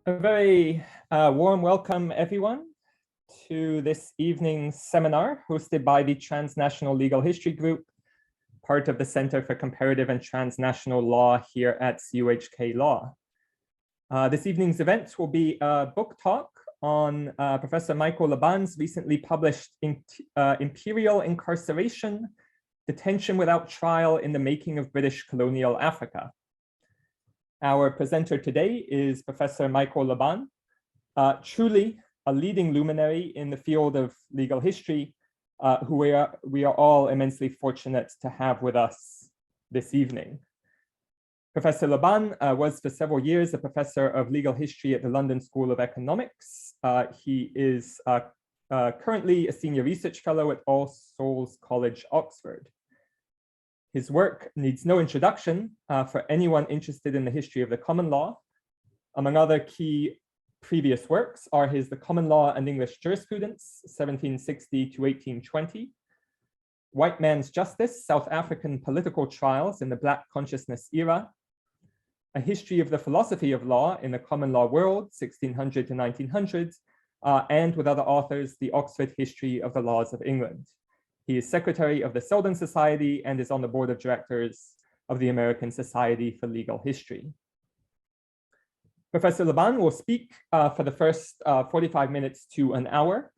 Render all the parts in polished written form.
A very warm welcome, everyone, to this evening's seminar hosted by the Transnational Legal History Group, part of the Center for Comparative and Transnational Law here at CUHK Law. This evening's event will be a book talk on Professor Michael Lobban's recently published Imperial Incarceration, Detention Without Trial in the Making of British Colonial Africa. Our presenter today is Professor Michael Lobban, truly a leading luminary in the field of legal history, who we are all immensely fortunate to have with us this evening. Professor Lobban was for several years a professor of legal history at the London School of Economics. He is currently a senior research fellow at All Souls College, Oxford. His work needs no introduction for anyone interested in the history of the common law. Among other key previous works are his The Common Law and English Jurisprudence, 1760 to 1820, White Man's Justice, South African Political Trials in the Black Consciousness Era, A History of the Philosophy of Law in the Common Law World, 1600 to 1900, and with other authors, The Oxford History of the Laws of England. He is secretary of the Selden Society and is on the board of directors of the American Society for Legal History. Professor Lobban will speak for the first 45 minutes to an hour.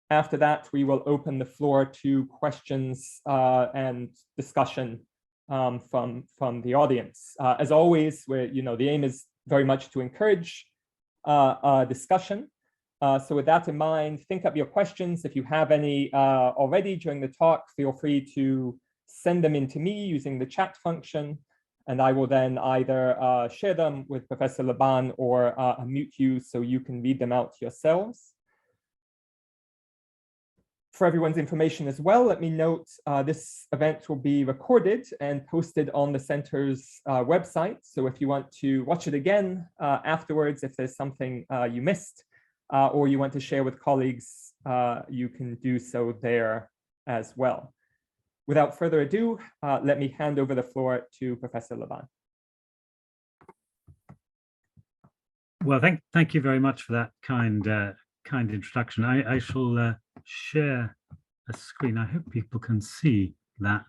After that, we will open the floor to questions and discussion from the audience. As always, the aim is very much to encourage discussion. So with that in mind, think up your questions. If you have any already during the talk, feel free to send them in to me using the chat function, and I will then either share them with Professor Lobban or unmute you so you can read them out yourselves. For everyone's information as well, let me note this event will be recorded and posted on the center's website. So if you want to watch it again afterwards, if there's something you missed, or you want to share with colleagues, you can do so there as well. Without further ado, let me hand over the floor to Professor Lobban. Well, thank you very much for that kind introduction. I shall share a screen. I hope people can see that.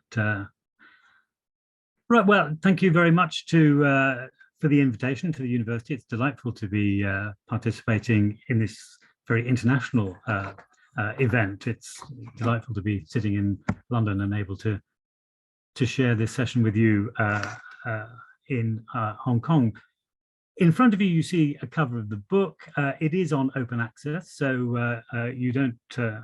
Right. Well, thank you very much for the invitation to the university. It's delightful to be participating in this very international event. It's delightful to be sitting in London and able to share this session with you in Hong Kong. In front of you, you see a cover of the book. It is on open access, so you don't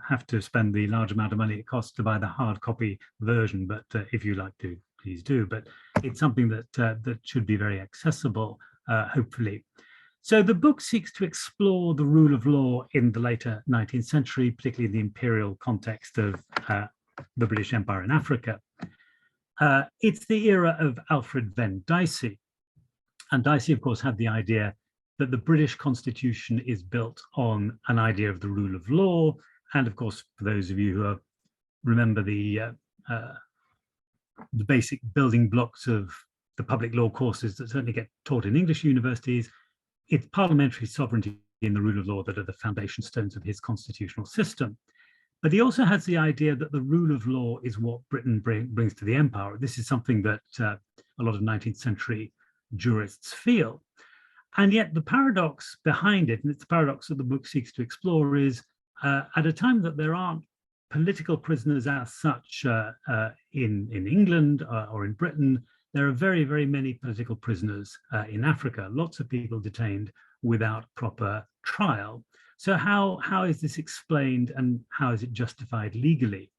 have to spend the large amount of money it costs to buy the hard copy version, but if you like to, please do. But it's something that that should be very accessible, hopefully. So the book seeks to explore the rule of law in the later 19th century, particularly in the imperial context of the British Empire in Africa. It's the era of Alfred Venn Dicey. And Dicey, of course, had the idea that the British Constitution is built on an idea of the rule of law. And of course, for those of you who remember the basic building blocks of the public law courses that certainly get taught in English universities, it's parliamentary sovereignty and the rule of law that are the foundation stones of his constitutional system. But he also has the idea that the rule of law is what Britain brings to the empire. This is something that a lot of 19th century jurists feel. And yet the paradox behind it, and it's the paradox that the book seeks to explore, is at a time that there aren't political prisoners as such in England or in Britain, there are very, very many political prisoners in Africa, lots of people detained without proper trial. So how is this explained and how is it justified legally?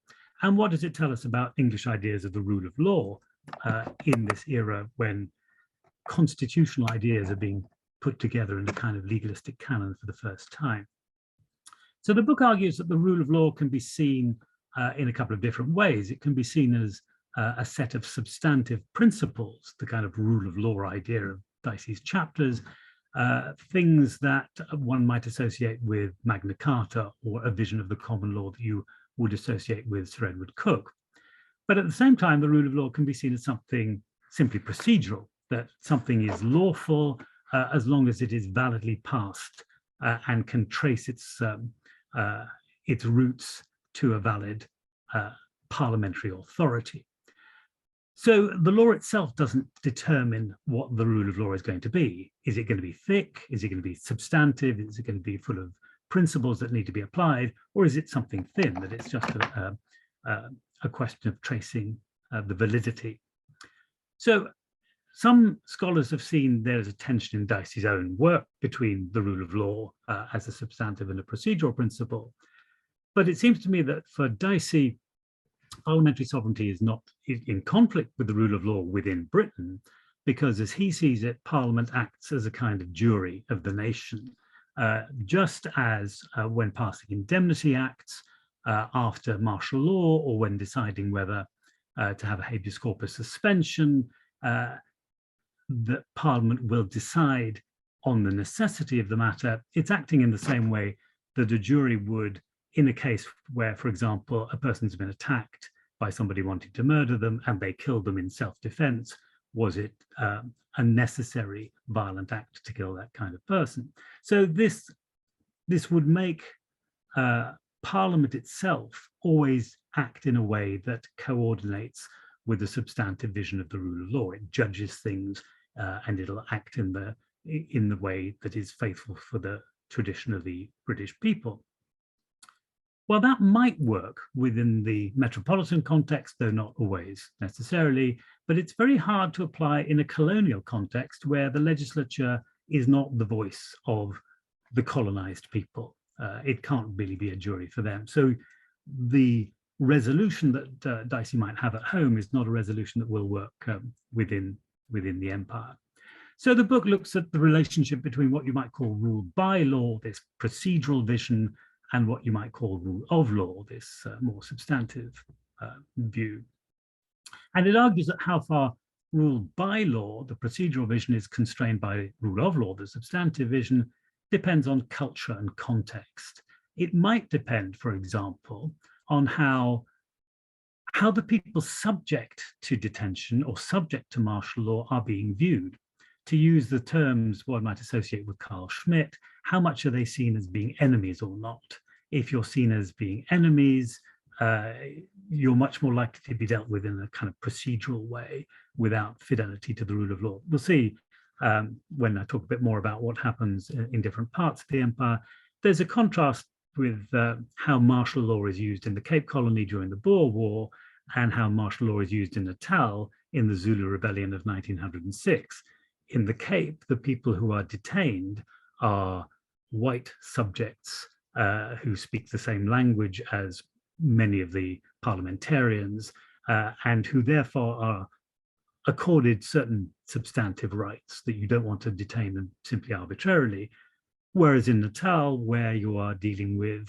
And what does it tell us about English ideas of the rule of law in this era when constitutional ideas are being put together in a kind of legalistic canon for the first time? So the book argues that the rule of law can be seen in a couple of different ways. It can be seen as a set of substantive principles, the kind of rule of law idea of Dicey's chapters, things that one might associate with Magna Carta or a vision of the common law that you would associate with Sir Edward Coke. But at the same time, the rule of law can be seen as something simply procedural, that something is lawful as long as it is validly passed and can trace its roots to a valid parliamentary authority. So the law itself doesn't determine what the rule of law is going to be. Is it going to be thick? Is it going to be substantive? Is it going to be full of principles that need to be applied? Or is it something thin, that it's just a question of tracing the validity? So some scholars have seen there's a tension in Dicey's own work between the rule of law as a substantive and a procedural principle. But it seems to me that for Dicey, parliamentary sovereignty is not in conflict with the rule of law within Britain, because as he sees it, Parliament acts as a kind of jury of the nation, just as when passing indemnity acts after martial law, or when deciding whether to have a habeas corpus suspension, that Parliament will decide on the necessity of the matter. It's acting in the same way that a jury would in a case where, for example, a person's been attacked by somebody wanting to murder them and they killed them in self-defense. Was it a necessary violent act to kill that kind of person? So this would make Parliament itself always act in a way that coordinates with the substantive vision of the rule of law. It judges things and it'll act in the way that is faithful for the tradition of the British people. Well, that might work within the metropolitan context, though not always necessarily, but it's very hard to apply in a colonial context where the legislature is not the voice of the colonized people. It can't really be a jury for them. So the resolution that Dicey might have at home is not a resolution that will work within the empire. So the book looks at the relationship between what you might call rule by law, this procedural vision, and what you might call rule of law, this more substantive view. And it argues that how far rule by law, the procedural vision, is constrained by rule of law, the substantive vision, depends on culture and context. It might depend, for example, on how the people subject to detention or subject to martial law are being viewed. To use the terms one might associate with Carl Schmitt, how much are they seen as being enemies or not? If you're seen as being enemies, you're much more likely to be dealt with in a kind of procedural way without fidelity to the rule of law. We'll see when I talk a bit more about what happens in different parts of the empire. There's a contrast with how martial law is used in the Cape Colony during the Boer War and how martial law is used in Natal in the Zulu Rebellion of 1906. In the Cape, the people who are detained are white subjects who speak the same language as many of the parliamentarians and who therefore are accorded certain substantive rights that you don't want to detain them simply arbitrarily. Whereas in Natal, where you are dealing with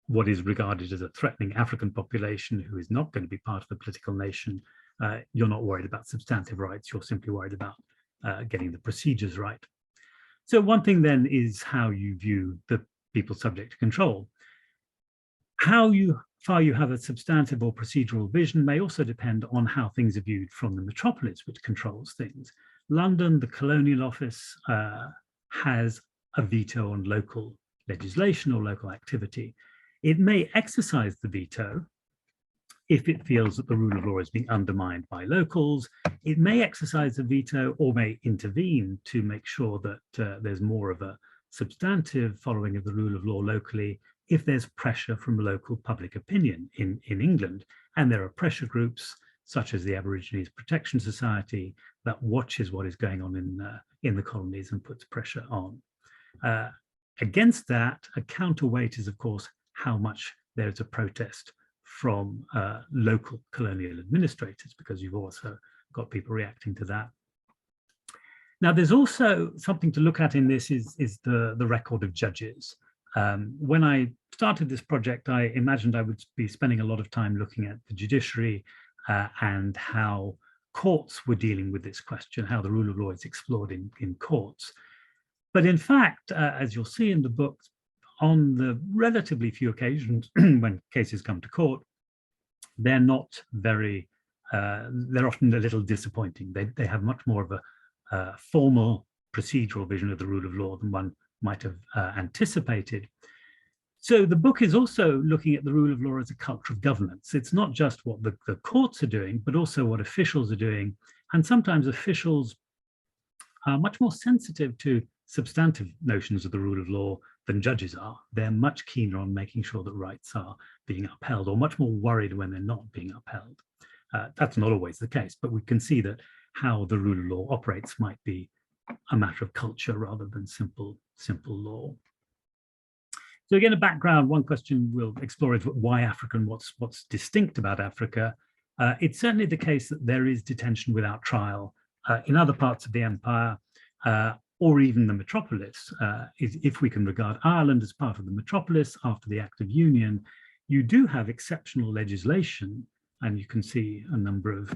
what is regarded as a threatening African population who is not going to be part of the political nation, you're not worried about substantive rights, you're simply worried about getting the procedures right. So one thing then is how you view the people subject to control. How far you have a substantive or procedural vision may also depend on how things are viewed from the metropolis, which controls things. London, the Colonial Office, has a veto on local legislation or local activity. It may exercise the veto if it feels that the rule of law is being undermined by locals. It may exercise a veto or may intervene to make sure that there's more of a substantive following of the rule of law locally if there's pressure from local public opinion in England. And there are pressure groups such as the Aborigines Protection Society that watches what is going on in the colonies and puts pressure on. Against that, a counterweight is, of course, how much there is a protest from local colonial administrators, because you've also got people reacting to that. Now, there's also something to look at in this is the record of judges. When I started this project, I imagined I would be spending a lot of time looking at the judiciary and how courts were dealing with this question, how the rule of law is explored in courts. But in fact, as you'll see in the book, on the relatively few occasions when cases come to court, they're not very, they're often a little disappointing. They have much more of formal procedural vision of the rule of law than one might have anticipated. So the book is also looking at the rule of law as a culture of governance. It's not just what the courts are doing, but also what officials are doing. And sometimes officials are much more sensitive to substantive notions of the rule of law than judges are. They're much keener on making sure that rights are being upheld, or much more worried when they're not being upheld. That's not always the case, but we can see that how the rule of law operates might be a matter of culture rather than simple law. So again, a background, one question we'll explore is why Africa and what's distinct about Africa. It's certainly the case that there is detention without trial in other parts of the empire, or even the metropolis. If we can regard Ireland as part of the metropolis after the Act of Union, you do have exceptional legislation, and you can see a number of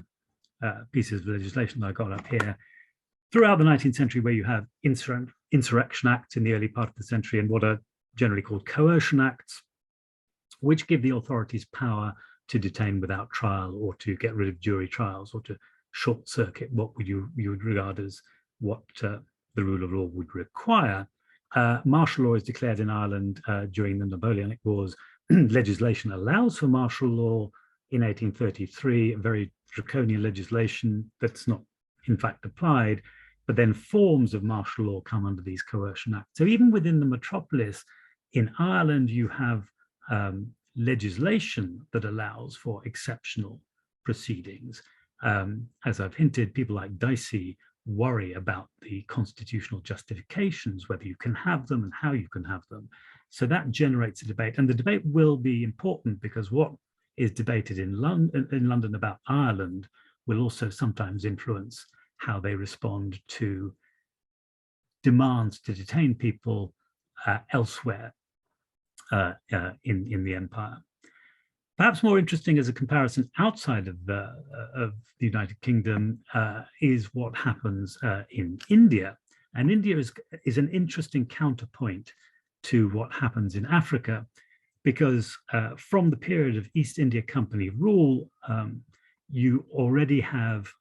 pieces of legislation that I got up here throughout the 19th century, where you have insurrection acts in the early part of the century and what are generally called coercion acts, which give the authorities power to detain without trial, or to get rid of jury trials, or to short circuit what you would regard as what the rule of law would require. Martial law is declared in Ireland during the Napoleonic Wars. Legislation allows for martial law in 1833, a very draconian legislation that's not in fact applied, but then forms of martial law come under these coercion acts. So even within the metropolis in Ireland, you have legislation that allows for exceptional proceedings. As I've hinted, people like Dicey worry about the constitutional justifications, whether you can have them and how you can have them. So that generates a debate, and the debate will be important because what is debated in London about Ireland will also sometimes influence how they respond to demands to detain people elsewhere in the empire. Perhaps more interesting as a comparison outside of the United Kingdom is what happens in India. And India is an interesting counterpoint to what happens in Africa, because from the period of East India Company rule, you already have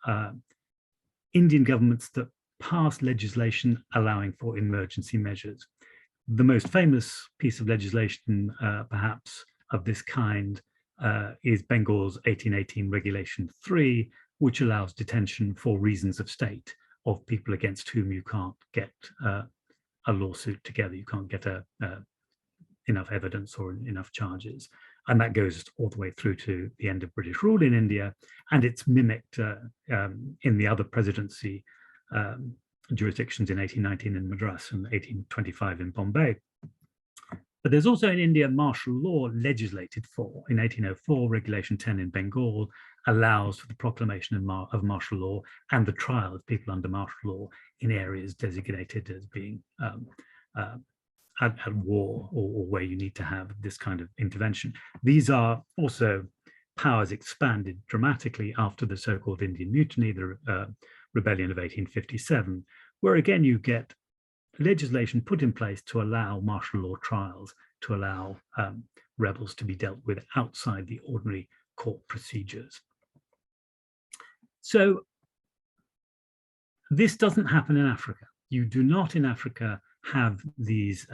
Indian governments that pass legislation allowing for emergency measures. The most famous piece of legislation, perhaps, of this kind is Bengal's 1818 Regulation 3, which allows detention for reasons of state of people against whom you can't get a lawsuit together. You can't get enough evidence or enough charges. And that goes all the way through to the end of British rule in India. And it's mimicked in the other presidency jurisdictions in 1819 in Madras and 1825 in Bombay. But there's also in India martial law legislated for. In 1804, Regulation 10 in Bengal allows for the proclamation of martial law and the trial of people under martial law in areas designated as being at war, or where you need to have this kind of intervention. These are also powers expanded dramatically after the so-called Indian Mutiny, the rebellion of 1857, where again you get legislation put in place to allow martial law trials, to allow rebels to be dealt with outside the ordinary court procedures. So this doesn't happen in Africa. You do not in Africa have these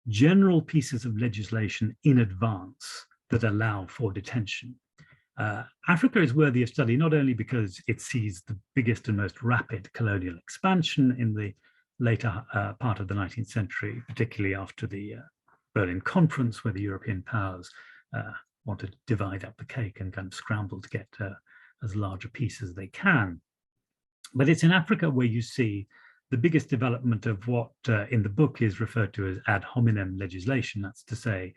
general pieces of legislation in advance that allow for detention. Africa is worthy of study not only because it sees the biggest and most rapid colonial expansion in the later part of the 19th century, particularly after the Berlin Conference, where the European powers want to divide up the cake and kind of scramble to get as large a piece as they can. But it's in Africa where you see the biggest development of what in the book is referred to as ad hominem legislation. That's to say,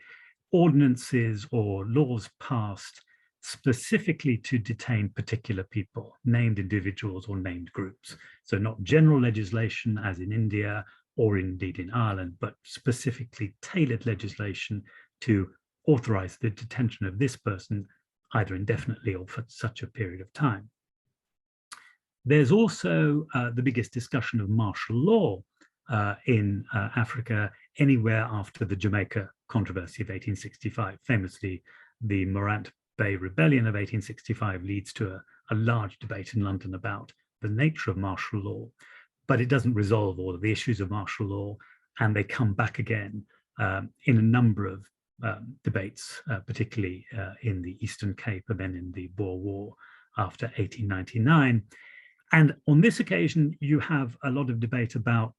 ordinances or laws passed specifically to detain particular people, named individuals or named groups. So not general legislation as in India or indeed in Ireland, but specifically tailored legislation to authorize the detention of this person either indefinitely or for such a period of time. There's also the biggest discussion of martial law in Africa anywhere after the Jamaica controversy of 1865. Famously, the Morant Bay Rebellion of 1865 leads to a large debate in London about the nature of martial law, but it doesn't resolve all of the issues of martial law, and they come back again in a number of debates, particularly in the Eastern Cape and then in the Boer War after 1899. And on this occasion, you have a lot of debate about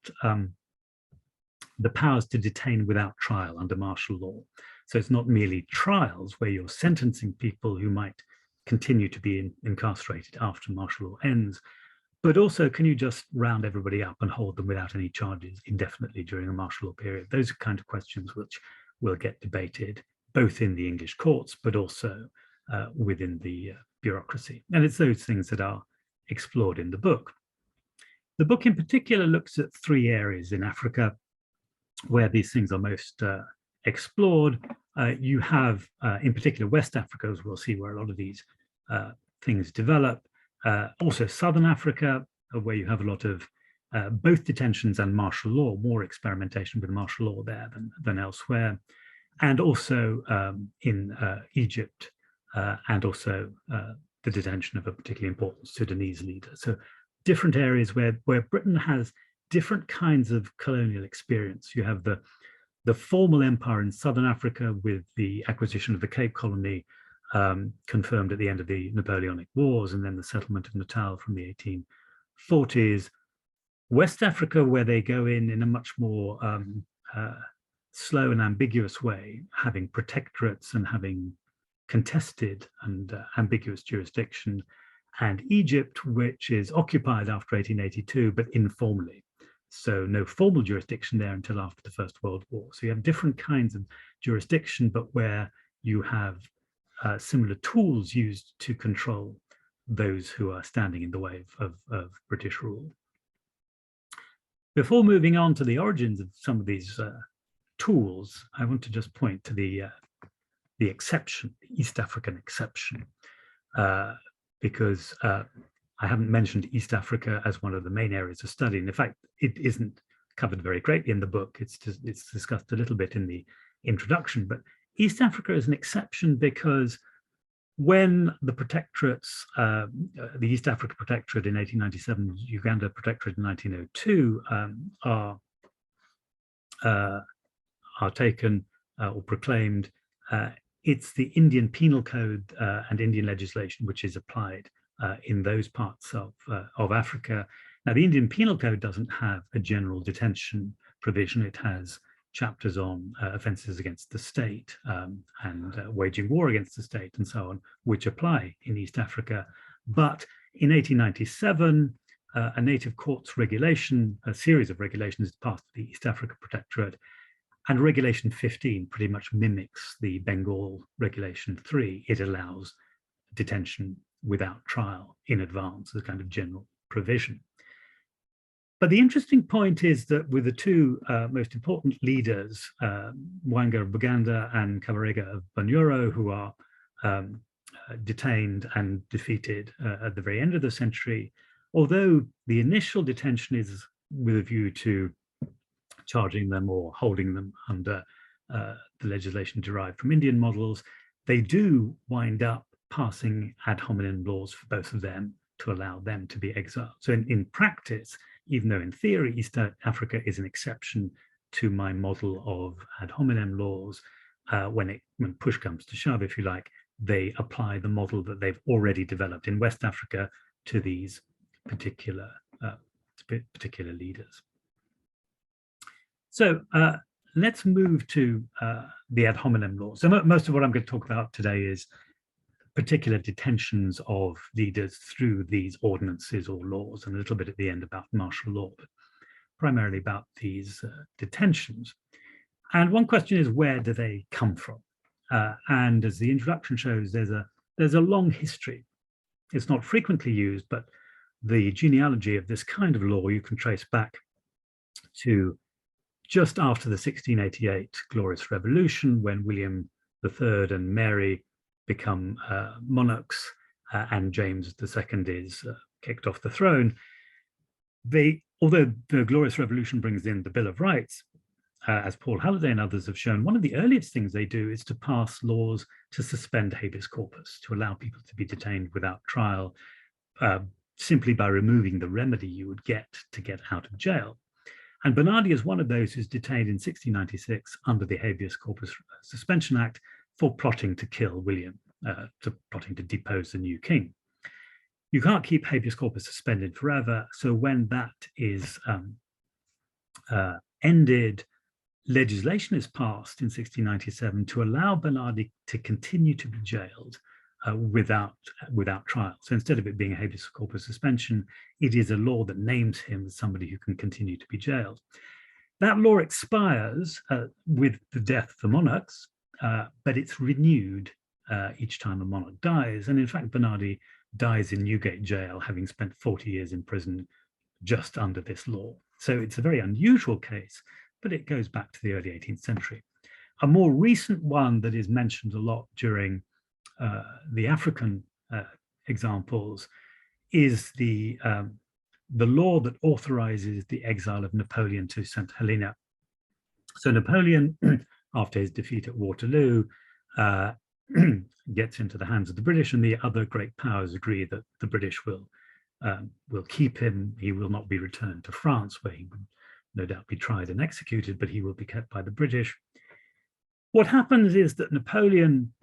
the powers to detain without trial under martial law. So it's not merely trials where you're sentencing people who might continue to be incarcerated after martial law ends, but also can you just round everybody up and hold them without any charges indefinitely during a martial law period? Those are kind of questions which will get debated both in the English courts, but also within the bureaucracy. And it's those things that are explored in the book. The book in particular looks at three areas in Africa where these things are most explored. You have, in particular, West Africa, as we'll see, where a lot of these things develop. Also Southern Africa, where you have a lot of both detentions and martial law, more experimentation with martial law there than elsewhere. And also in Egypt, and also the detention of a particularly important Sudanese leader. So different areas where Britain has different kinds of colonial experience. You have the formal empire in Southern Africa with the acquisition of the Cape Colony confirmed at the end of the Napoleonic Wars, and then the settlement of Natal from the 1840s. West Africa, where they go in a much more slow and ambiguous way, having protectorates and having contested and ambiguous jurisdiction, and Egypt, which is occupied after 1882, but informally. So no formal jurisdiction there until after the First World War. So you have different kinds of jurisdiction, but where you have similar tools used to control those who are standing in the way of British rule. Before moving on to the origins of some of these tools, I want to just point to the exception, the East African exception, because I haven't mentioned East Africa as one of the main areas of study. And in fact, it isn't covered very greatly in the book. It's discussed a little bit in the introduction, but East Africa is an exception because when the protectorates, the East Africa Protectorate in 1897, Uganda Protectorate in 1902, are taken or proclaimed, it's the Indian Penal Code and Indian legislation which is applied in those parts of Africa. Now, the Indian Penal Code doesn't have a general detention provision. It has chapters on offences against the state and waging war against the state and so on, which apply in East Africa. But in 1897, a native courts regulation, a series of regulations passed the East Africa Protectorate, and Regulation 15 pretty much mimics the Bengal Regulation 3. It allows detention without trial in advance as a kind of general provision. But the interesting point is that with the two most important leaders, Mwanga of Buganda and Kabarega of Bunyoro, who are detained and defeated at the very end of the century, although the initial detention is with a view to charging them or holding them under the legislation derived from Indian models, they do wind up passing ad hominem laws for both of them to allow them to be exiled. So in practice, even though in theory East Africa is an exception to my model of ad hominem laws, when push comes to shove, if you like, they apply the model that they've already developed in West Africa to these particular leaders. So let's move to the ad hominem laws. So most of what I'm going to talk about today is particular detentions of leaders through these ordinances or laws, and a little bit at the end about martial law, but primarily about these detentions. And one question is, where do they come from? And as the introduction shows, there's a long history. It's not frequently used, but the genealogy of this kind of law you can trace back to just after the 1688 Glorious Revolution, when William III and Mary become monarchs and James II is kicked off the throne. Although the Glorious Revolution brings in the Bill of Rights, as Paul Halliday and others have shown, one of the earliest things they do is to pass laws to suspend habeas corpus, to allow people to be detained without trial, simply by removing the remedy you would get to get out of jail. And Bernardi is one of those who's detained in 1696 under the Habeas Corpus Suspension Act for plotting to kill William, plotting to depose the new king. You can't keep habeas corpus suspended forever. So when that is ended, legislation is passed in 1697 to allow Bernardi to continue to be jailed without trial. So instead of it being a habeas corpus suspension, it is a law that names him as somebody who can continue to be jailed. That law expires with the death of the monarchs, but it's renewed each time a monarch dies. And in fact, Bernardi dies in Newgate Jail, having spent 40 years in prison just under this law. So it's a very unusual case, but it goes back to the early 18th century. A more recent one that is mentioned a lot during the African examples is the law that authorizes the exile of Napoleon to St. Helena. So Napoleon, after his defeat at Waterloo, gets into the hands of the British, and the other great powers agree that the British will keep him. He will not be returned to France, where he would no doubt be tried and executed, but he will be kept by the British. What happens is that Napoleon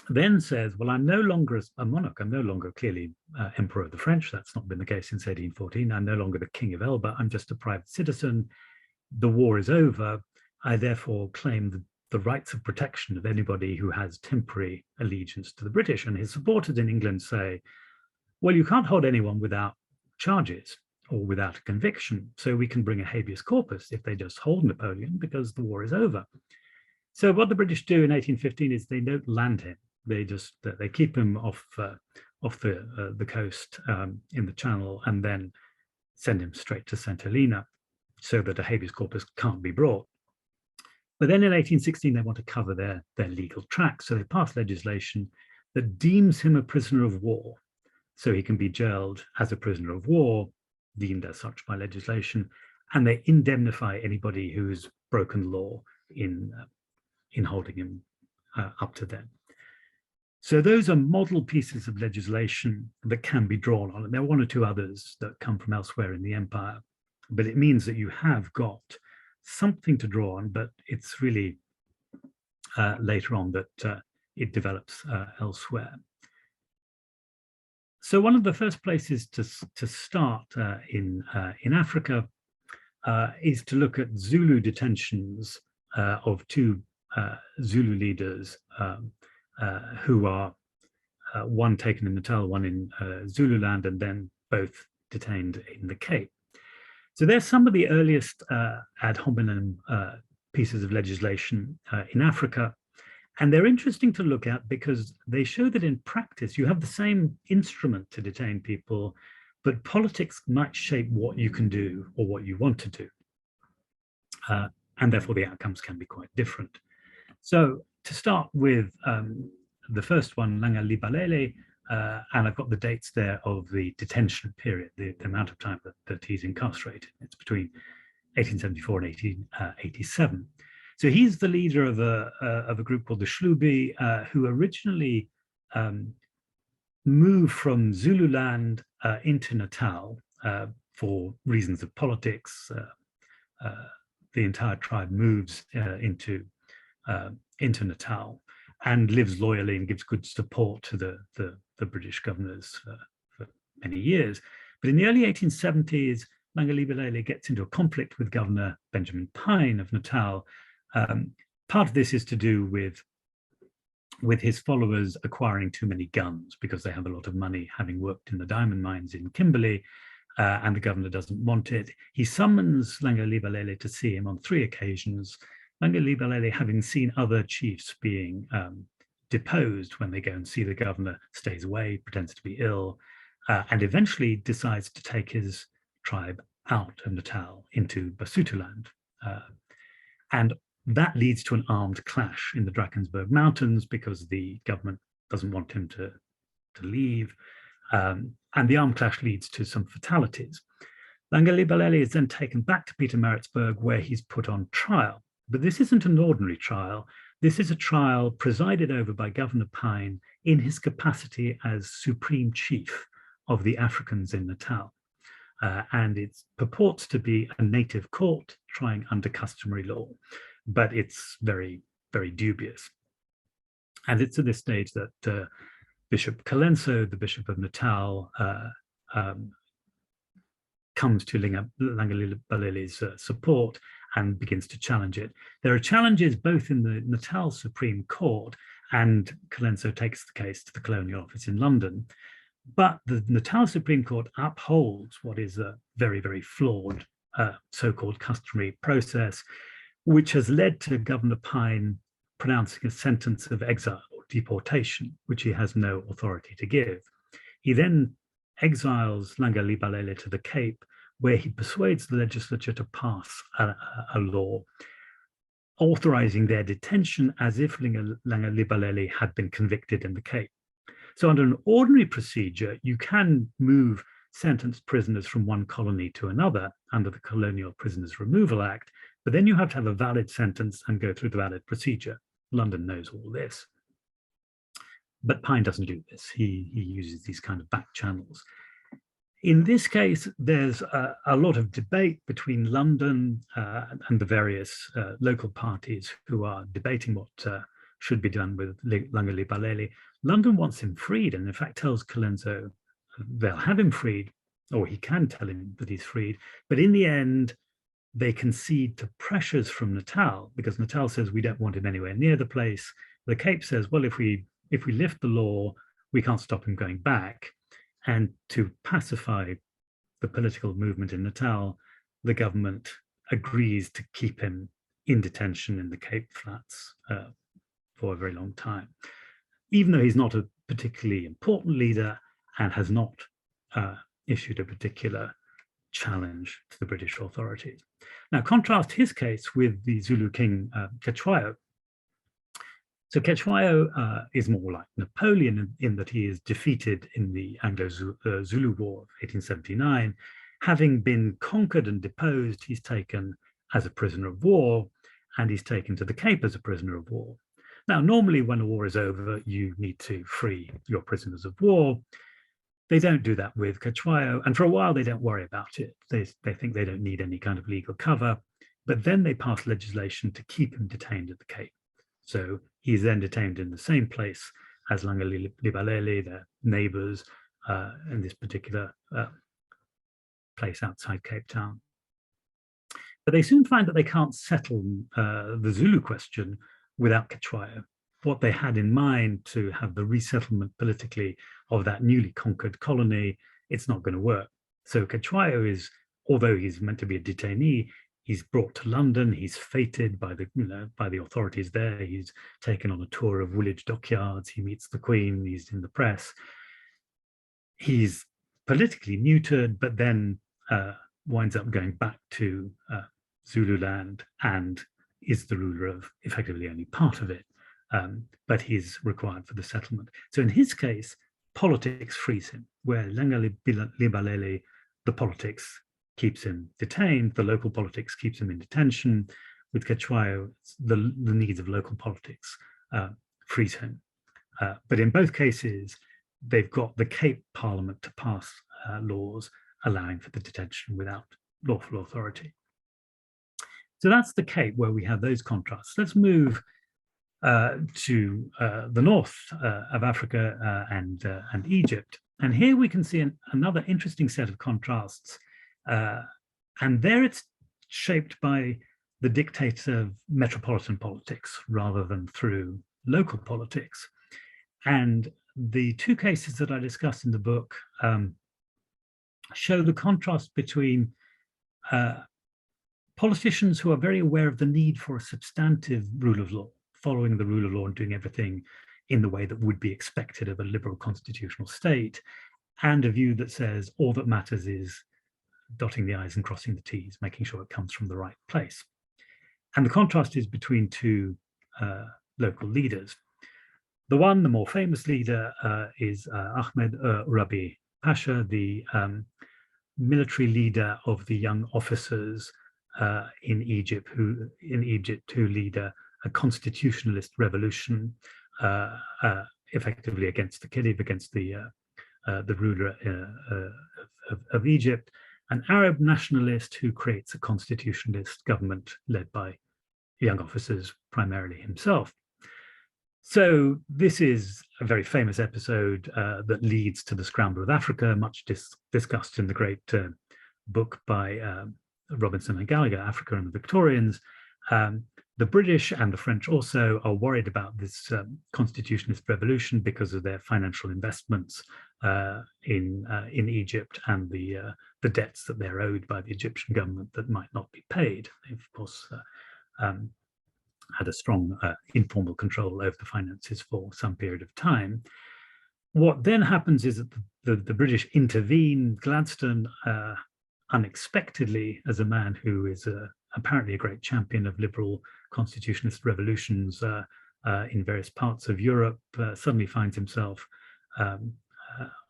then says, well, I'm no longer a monarch. I'm no longer clearly Emperor of the French. That's not been the case since 1814. I'm no longer the King of Elba. I'm just a private citizen. The war is over. I therefore claim the rights of protection of anybody who has temporary allegiance to the British. And his supporters in England say, well, you can't hold anyone without charges or without a conviction. So we can bring a habeas corpus if they just hold Napoleon because the war is over. So what the British do in 1815 is they don't land him. They keep him off the coast in the Channel and then send him straight to St. Helena so that a habeas corpus can't be brought. But then in 1816, they want to cover their legal track. So they pass legislation that deems him a prisoner of war. So he can be jailed as a prisoner of war, deemed as such by legislation, and they indemnify anybody who's broken law in holding him up to then. So those are model pieces of legislation that can be drawn on. And there are one or two others that come from elsewhere in the empire, but it means that you have got something to draw on, but it's really later on that it develops elsewhere. So one of the first places to start in Africa is to look at Zulu detentions of two Zulu leaders who are one taken in Natal, one in Zululand, and then both detained in the Cape. So there's some of the earliest ad hominem pieces of legislation in Africa. And they're interesting to look at because they show that in practice, you have the same instrument to detain people, but politics might shape what you can do or what you want to do. And therefore the outcomes can be quite different. So to start with the first one, Langa Libalele, and I've got the dates there of the detention period, the amount of time that he's incarcerated. It's between 1874 and 1887. So he's the leader of a group called the Shlubi, who originally moved from Zululand into Natal for reasons of politics. The entire tribe moves into Natal and lives loyally and gives good support to the British governors for many years. But in the early 1870s, Mangalibalele gets into a conflict with Governor Benjamin Pine of Natal. Part of this is to do with his followers acquiring too many guns because they have a lot of money, having worked in the diamond mines in Kimberley, and the governor doesn't want it. He summons Mangalibalele to see him on 3 occasions. Mangalibalele, having seen other chiefs being deposed when they go and see the governor, stays away, pretends to be ill, and eventually decides to take his tribe out of Natal into Basutoland. And that leads to an armed clash in the Drakensberg Mountains because the government doesn't want him to leave. And the armed clash leads to some fatalities. Mangalibalele is then taken back to Pietermaritzburg, where he's put on trial. But this isn't an ordinary trial. This is a trial presided over by Governor Pine in his capacity as Supreme Chief of the Africans in Natal. And it purports to be a native court trying under customary law, but it's very, very dubious. And it's at this stage that Bishop Colenso, the Bishop of Natal, comes to Langalibalele's support and begins to challenge it. There are challenges both in the Natal Supreme Court, and Colenso takes the case to the Colonial Office in London. But the Natal Supreme Court upholds what is a very, very flawed so-called customary process, which has led to Governor Pine pronouncing a sentence of exile or deportation, which he has no authority to give. He then exiles Langalibalele to the Cape, where he persuades the legislature to pass a law authorizing their detention as if Langalibalele had been convicted in the Cape. So under an ordinary procedure, you can move sentenced prisoners from one colony to another under the Colonial Prisoners Removal Act, but then you have to have a valid sentence and go through the valid procedure. London knows all this. But Pine doesn't do this. He uses these kind of back channels. In this case, there's a lot of debate between London and the various local parties who are debating what should be done with Langalibalele. London wants him freed, and in fact tells Colenso they'll have him freed, or he can tell him that he's freed. But in the end, they concede to pressures from Natal, because Natal says we don't want him anywhere near the place. The Cape says, well, if we lift the law, we can't stop him going back. And to pacify the political movement in Natal, the government agrees to keep him in detention in the Cape Flats for a very long time, even though he's not a particularly important leader and has not issued a particular challenge to the British authorities. Now, contrast his case with the Zulu king Cetshwayo. So Cetshwayo is more like Napoleon in that he is defeated in the Anglo-Zulu War of 1879. Having been conquered and deposed, he's taken as a prisoner of war, and he's taken to the Cape as a prisoner of war. Now, normally when a war is over, you need to free your prisoners of war. They don't do that with Cetshwayo, and for a while they don't worry about it. They think they don't need any kind of legal cover, but then they pass legislation to keep him detained at the Cape. So he's then detained in the same place as Langalibalele, their neighbours, in this particular place outside Cape Town. But they soon find that they can't settle the Zulu question without Cetshwayo. What they had in mind to have the resettlement politically of that newly conquered colony, it's not going to work. So Cetshwayo is, although he's meant to be a detainee, he's brought to London. He's feted by the authorities there. He's taken on a tour of Woolwich dockyards. He meets the Queen. He's in the press. He's politically neutered, but then winds up going back to Zululand and is the ruler of effectively only part of it. But he's required for the settlement. So in his case, politics frees him, where Langalibalele, the politics keeps him detained, the local politics keeps him in detention. With Cetshwayo, the needs of local politics frees him. But in both cases, they've got the Cape Parliament to pass laws allowing for the detention without lawful authority. So that's the Cape, where we have those contrasts. Let's move to the north of Africa and Egypt. And here we can see another interesting set of contrasts. And there it's shaped by the dictates of metropolitan politics rather than through local politics. And the two cases that I discuss in the book show the contrast between politicians who are very aware of the need for a substantive rule of law, following the rule of law and doing everything in the way that would be expected of a liberal constitutional state, and a view that says all that matters is dotting the I's and crossing the T's, making sure it comes from the right place. And the contrast is between two local leaders. The one, the more famous leader, is Ahmed Rabi Pasha, the military leader of the young officers in Egypt who lead a constitutionalist revolution effectively against the Khedive, against the the ruler of Egypt, an Arab nationalist who creates a constitutionalist government led by young officers, primarily himself. So this is a very famous episode that leads to the Scramble of Africa, much discussed in the great book by Robinson and Gallagher, Africa and the Victorians. The British and the French also are worried about this constitutionalist revolution because of their financial investments in Egypt and the debts that they're owed by the Egyptian government that might not be paid. They've, of course, had a strong informal control over the finances for some period of time. What then happens is that the British intervene. Gladstone, unexpectedly, as a man who is apparently a great champion of liberal constitutionalist revolutions in various parts of Europe, suddenly finds himself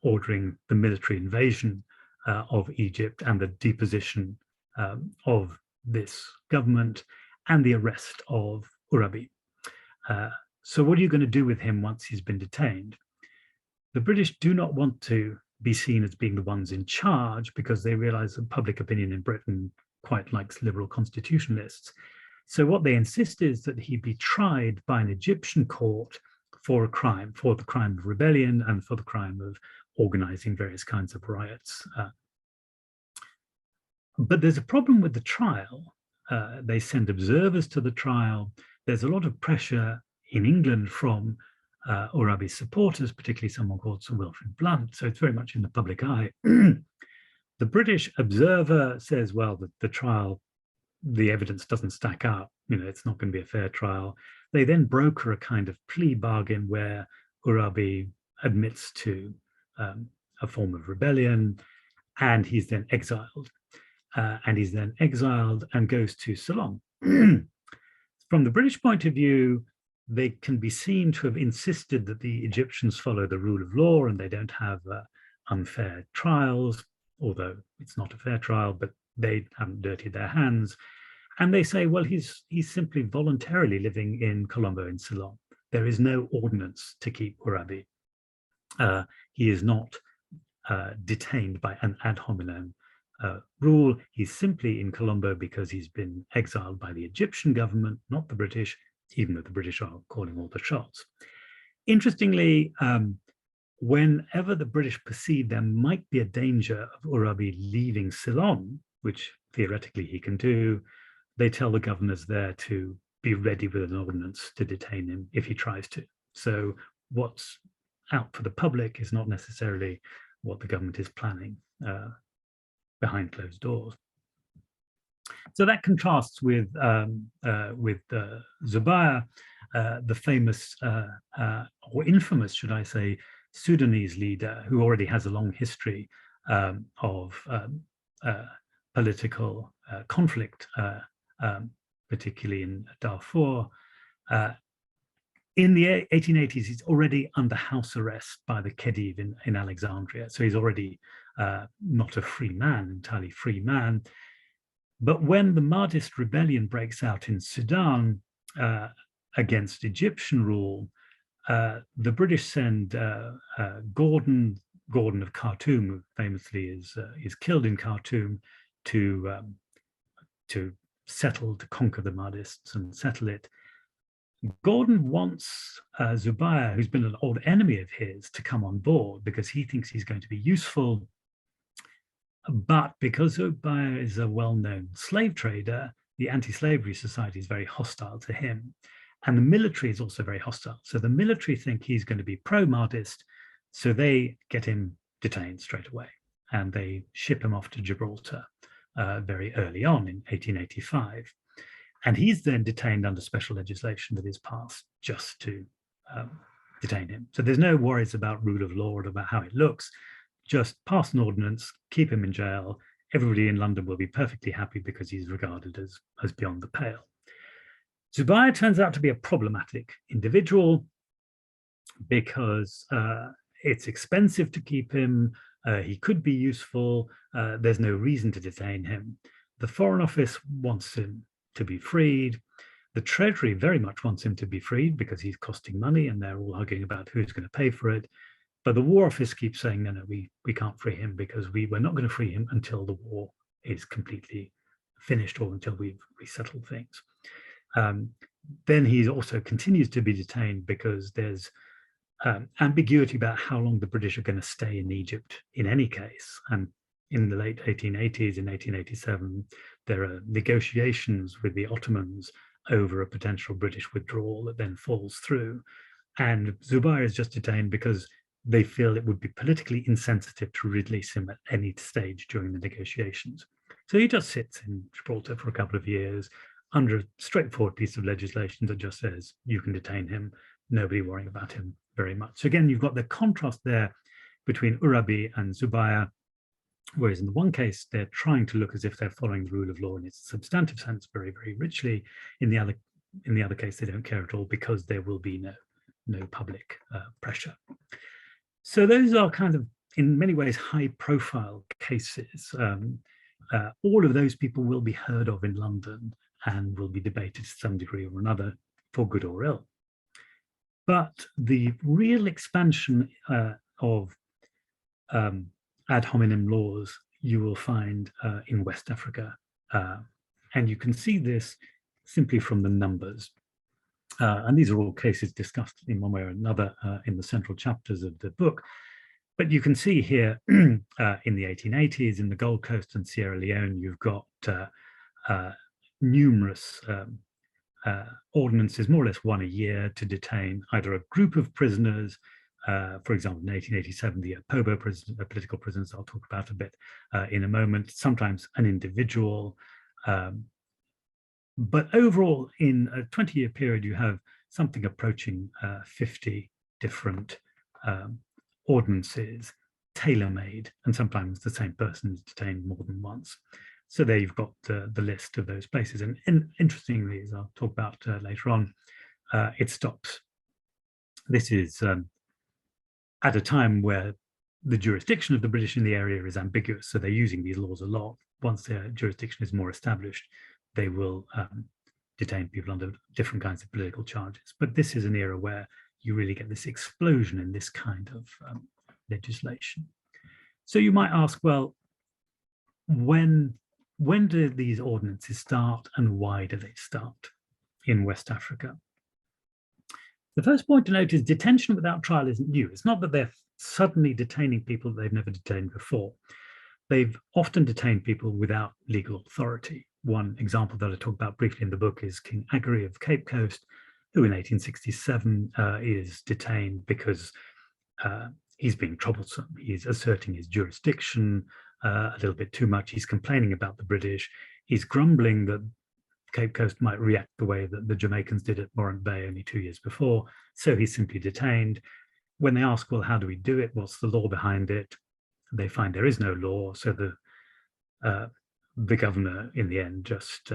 ordering the military invasion of Egypt and the deposition of this government and the arrest of Urabi. So what are you going to do with him once he's been detained? The British do not want to be seen as being the ones in charge because they realize that public opinion in Britain quite likes liberal constitutionalists. So what they insist is that he be tried by an Egyptian court for a crime, for the crime of rebellion and for the crime of organizing various kinds of riots. But there's a problem with the trial. They send observers to the trial. There's a lot of pressure in England from Urabi's supporters, particularly someone called Sir Wilfrid Blunt. So it's very much in the public eye. The British observer says, well, the trial, the evidence doesn't stack up. You know, it's not going to be a fair trial. They then broker a kind of plea bargain where Urabi admits to a form of rebellion, and he's then exiled. And goes to Ceylon. From the British point of view, they can be seen to have insisted that the Egyptians follow the rule of law and they don't have unfair trials, although it's not a fair trial, but they haven't dirtied their hands. And they say, well, he's simply voluntarily living in Colombo in Ceylon. There is no ordinance to keep Urabi. He is not detained by an ad hominem rule. He's simply in Colombo because he's been exiled by the Egyptian government, not the British, even though the British are calling all the shots. Interestingly, whenever the British perceive there might be a danger of Urabi leaving Ceylon, which theoretically he can do, they tell the governors there to be ready with an ordinance to detain him if he tries to. So what's out for the public is not necessarily what the government is planning behind closed doors. So that contrasts with Zubair, the famous or infamous, should I say, Sudanese leader who already has a long history of political conflict, particularly in Darfur. In the 1880s, he's already under house arrest by the Khedive in Alexandria. So he's already not a free man, entirely free man. But when the Mahdist rebellion breaks out in Sudan against Egyptian rule, the British send Gordon of Khartoum, who famously is killed in Khartoum, to conquer the Mahdists and settle it. Gordon wants Zubair, who's been an old enemy of his, to come on board because he thinks he's going to be useful. But because Zubair is a well-known slave trader, the anti-slavery society is very hostile to him. And the military is also very hostile. So the military think he's going to be pro-Mahdist, so they get him detained straight away. And they ship him off to Gibraltar very early on in 1885. And he's then detained under special legislation that is passed just to detain him. So there's no worries about rule of law or about how it looks. Just pass an ordinance, keep him in jail. Everybody in London will be perfectly happy because he's regarded as beyond the pale. Zubair turns out to be a problematic individual because it's expensive to keep him. He could be useful. There's no reason to detain him. The Foreign Office wants him to be freed. The Treasury very much wants him to be freed because he's costing money and they're all arguing about who's going to pay for it. But the War Office keeps saying, no, we can't free him because we're not going to free him until the war is completely finished or until we've resettled things. Then he also continues to be detained because there's ambiguity about how long the British are going to stay in Egypt in any case. And in the late 1880s, in 1887, there are negotiations with the Ottomans over a potential British withdrawal that then falls through. And Zubair is just detained because they feel it would be politically insensitive to release him at any stage during the negotiations. So he just sits in Gibraltar for a couple of years under a straightforward piece of legislation that just says you can detain him, nobody worrying about him very much. So again, you've got the contrast there between Urabi and Zubair, whereas in the one case, they're trying to look as if they're following the rule of law in its substantive sense very, very richly. In the other case, they don't care at all because there will be no public pressure. So those are kind of, in many ways, high-profile cases. All of those people will be heard of in London and will be debated to some degree or another, for good or ill. But the real expansion of ad hominem laws you will find in West Africa. And you can see this simply from the numbers. And these are all cases discussed in one way or another in the central chapters of the book. But you can see here in the 1880s, in the Gold Coast and Sierra Leone, you've got numerous ordinances, more or less one a year, to detain either a group of prisoners, for example, in 1887, the Apobo political prisoners, I'll talk about a bit in a moment, sometimes an individual. But overall, in a 20-year period, you have something approaching 50 different ordinances, tailor-made, and sometimes the same person is detained more than once. So there you've got the list of those places. And interestingly, as I'll talk about later on, it stops. This is at a time where the jurisdiction of the British in the area is ambiguous. So they're using these laws a lot. Once their jurisdiction is more established, they will detain people under different kinds of political charges. But this is an era where you really get this explosion in this kind of legislation. So you might ask, well, when do these ordinances start and why do they start in West Africa? The first point to note is detention without trial isn't new. It's not that they're suddenly detaining people that they've never detained before. They've often detained people without legal authority. One example that I talk about briefly in the book is King Aggery of Cape Coast, who in 1867 is detained because he's being troublesome. He's asserting his jurisdiction a little bit too much. He's complaining about the British. He's grumbling that Cape Coast might react the way that the Jamaicans did at Morant Bay only 2 years before. So he's simply detained. When they ask, well, how do we do it? What's the law behind it? They find there is no law. So the governor, in the end, just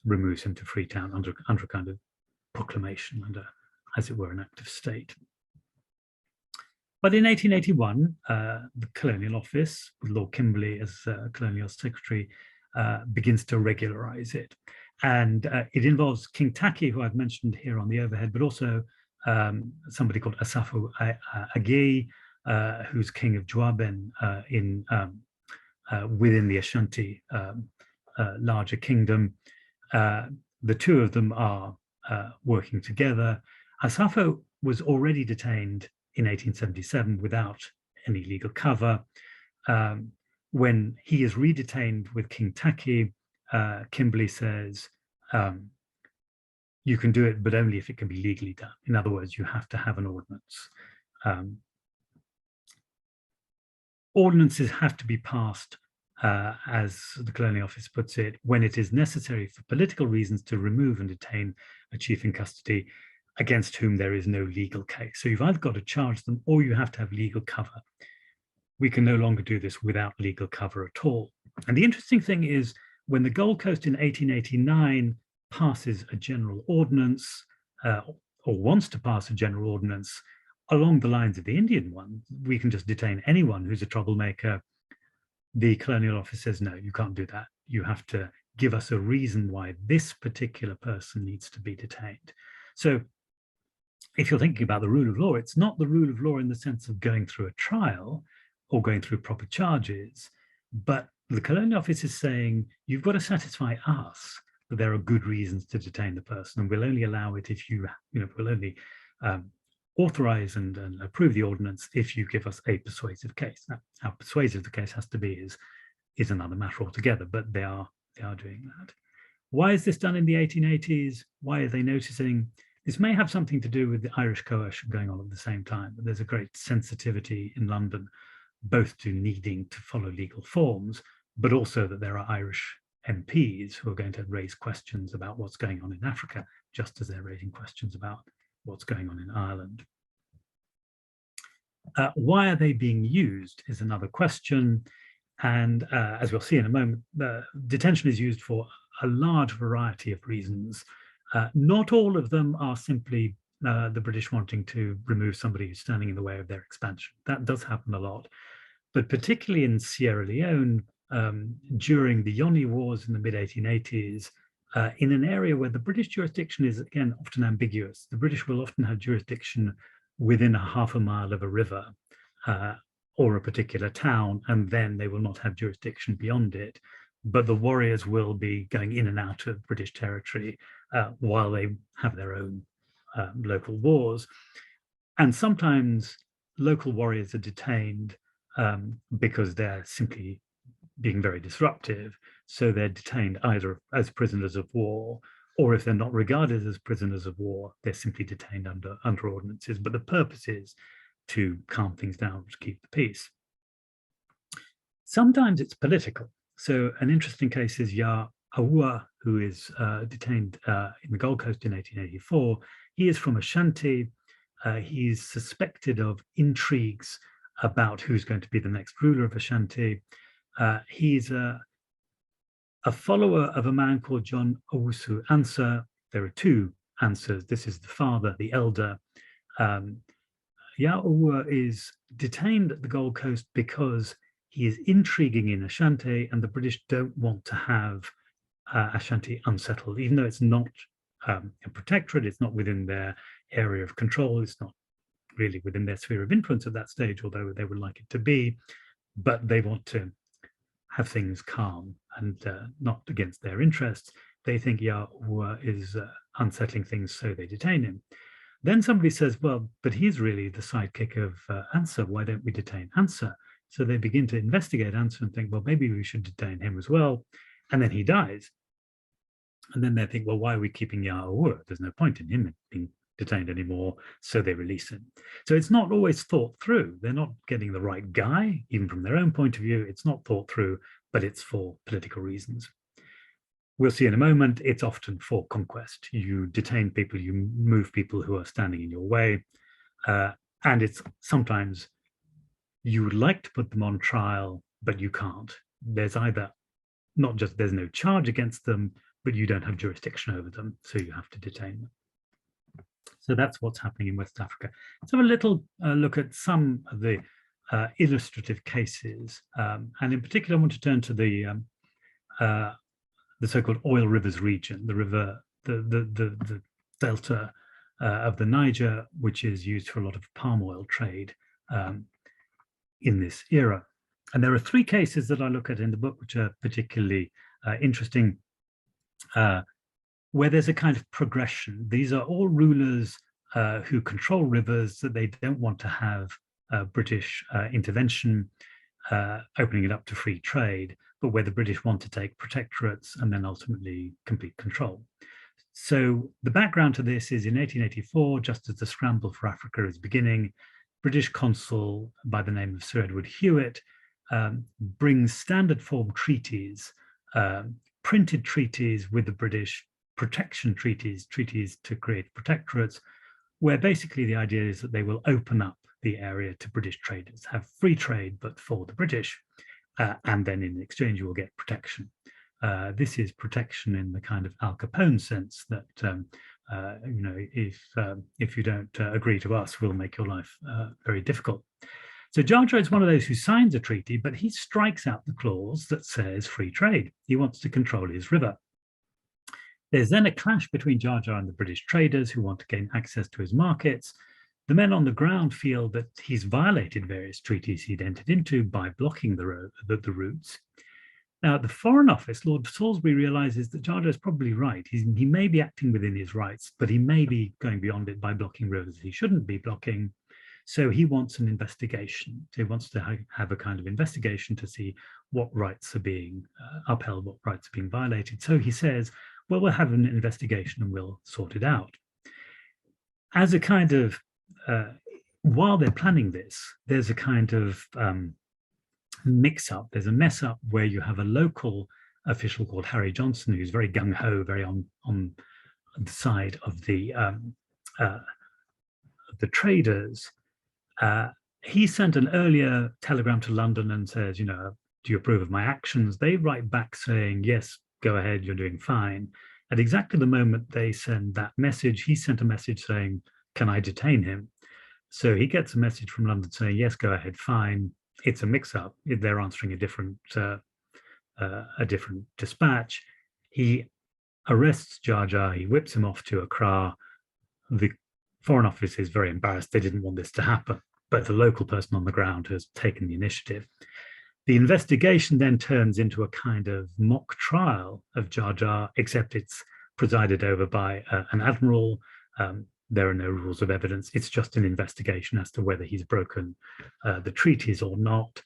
removes him to Freetown under a kind of proclamation, under, as it were, an act of state. But in 1881, the Colonial Office, with Lord Kimberley as Colonial Secretary, begins to regularize it. And it involves King Taki, who I've mentioned here on the overhead, but also somebody called Asafo Agei, who's king of Juaben within the Ashanti larger kingdom. The two of them are working together. Asafo was already detained in 1877 without any legal cover. When he is redetained with King Taki, Kimberley says, you can do it, but only if it can be legally done. In other words, you have to have an ordinance. Ordinances have to be passed, as the Colonial Office puts it, when it is necessary for political reasons to remove and detain a chief in custody against whom there is no legal case. So you've either got to charge them or you have to have legal cover. We can no longer do this without legal cover at all. And the interesting thing is, when the Gold Coast in 1889 passes a general ordinance, or wants to pass a general ordinance along the lines of the Indian one, we can just detain anyone who's a troublemaker. The Colonial Office says, no, you can't do that. You have to give us a reason why this particular person needs to be detained. So if you're thinking about the rule of law, it's not the rule of law in the sense of going through a trial or going through proper charges, but the Colonial Office is saying, you've got to satisfy us that there are good reasons to detain the person, and we'll only allow it if we'll only authorize and approve the ordinance if you give us a persuasive case. Now, how persuasive the case has to be is another matter altogether, but they are doing that. Why is this done in the 1880s? Why are they noticing? This may have something to do with the Irish coercion going on at the same time, but there's a great sensitivity in London, both to needing to follow legal forms, but also that there are Irish MPs who are going to raise questions about what's going on in Africa, just as they're raising questions about what's going on in Ireland. Why are they being used is another question. And as we'll see in a moment, detention is used for a large variety of reasons. Not all of them are simply the British wanting to remove somebody who's standing in the way of their expansion. That does happen a lot. But particularly in Sierra Leone, during the Yoni Wars in the mid-1880s, in an area where the British jurisdiction is, again, often ambiguous. The British will often have jurisdiction within a half a mile of a river or a particular town, and then they will not have jurisdiction beyond it. But the warriors will be going in and out of British territory while they have their own local wars. And sometimes local warriors are detained because they're simply being very disruptive. So they're detained either as prisoners of war, or if they're not regarded as prisoners of war, they're simply detained under ordinances. But the purpose is to calm things down, to keep the peace. Sometimes it's political. So an interesting case is Ya Aua, who is detained in the Gold Coast in 1884. He is from Ashanti. He's suspected of intrigues about who's going to be the next ruler of Ashanti. He's a follower of a man called John Owusu Ansah. There are two Ansahs. This is the father, the elder. Ya Aua is detained at the Gold Coast because he is intriguing in Ashanti, and the British don't want to have Ashanti unsettled, even though it's not a protectorate, it's not within their area of control, it's not really within their sphere of influence at that stage, although they would like it to be, but they want to have things calm and not against their interests. They think Ya Aua is unsettling things, so they detain him. Then somebody says, well, but he's really the sidekick of Ansah. Why don't we detain Ansah? So they begin to investigate Ansah and think, well, maybe we should detain him as well. And then he dies. And then they think, well, why are we keeping Ya Aua? There's no point in him being detained anymore. So they release him. So it's not always thought through. They're not getting the right guy, even from their own point of view. It's not thought through, but it's for political reasons. We'll see in a moment, it's often for conquest. You detain people, you move people who are standing in your way. And it's sometimes you would like to put them on trial, but you can't. There's either not just there's no charge against them, but you don't have jurisdiction over them, so you have to detain them. So that's what's happening in West Africa. Let's have a little look at some of the illustrative cases. And in particular, I want to turn to the so-called oil rivers region, the river, the delta of the Niger, which is used for a lot of palm oil trade in this era. And there are three cases that I look at in the book, which are particularly interesting, where there's a kind of progression. These are all rulers who control rivers that they don't want to have British intervention, opening it up to free trade, but where the British want to take protectorates and then ultimately complete control. So the background to this is in 1884, just as the scramble for Africa is beginning, British consul by the name of Sir Edward Hewitt brings standard form treaties, printed treaties with the British, protection treaties, treaties to create protectorates, where basically the idea is that they will open up the area to British traders, have free trade, but for the British, and then in exchange you will get protection. This is protection in the kind of Al Capone sense that, you know, if you don't agree to us, we'll make your life very difficult. So Jar Jar is one of those who signs a treaty, but he strikes out the clause that says free trade. He wants to control his river. There's then a clash between Jar Jar and the British traders who want to gain access to his markets. The men on the ground feel that he's violated various treaties he'd entered into by blocking the routes. Now, at the Foreign Office, Lord Salisbury realizes that Jar Jar is probably right. He may be acting within his rights, but he may be going beyond it by blocking rivers he shouldn't be blocking. So he wants an investigation. He wants to have a kind of investigation to see what rights are being upheld, what rights are being violated. So he says, well, we'll have an investigation and we'll sort it out. As a kind of, while they're planning this, there's a kind of mix-up, there's a mess-up where you have a local official called Harry Johnson, who's very gung-ho, very on the side of the traders. He sent an earlier telegram to London and says, you know, do you approve of my actions? They write back saying, yes, go ahead, you're doing fine. At exactly the moment they send that message, he sent a message saying, can I detain him? So he gets a message from London saying, yes, go ahead, fine. It's a mix-up. They're answering a different dispatch. He arrests Jar Jar. He whips him off to Accra. The Foreign Office is very embarrassed. They didn't want this to happen, but the local person on the ground has taken the initiative. The investigation then turns into a kind of mock trial of Jar Jar, except it's presided over by an admiral. There are no rules of evidence. It's just an investigation as to whether he's broken the treaties or not.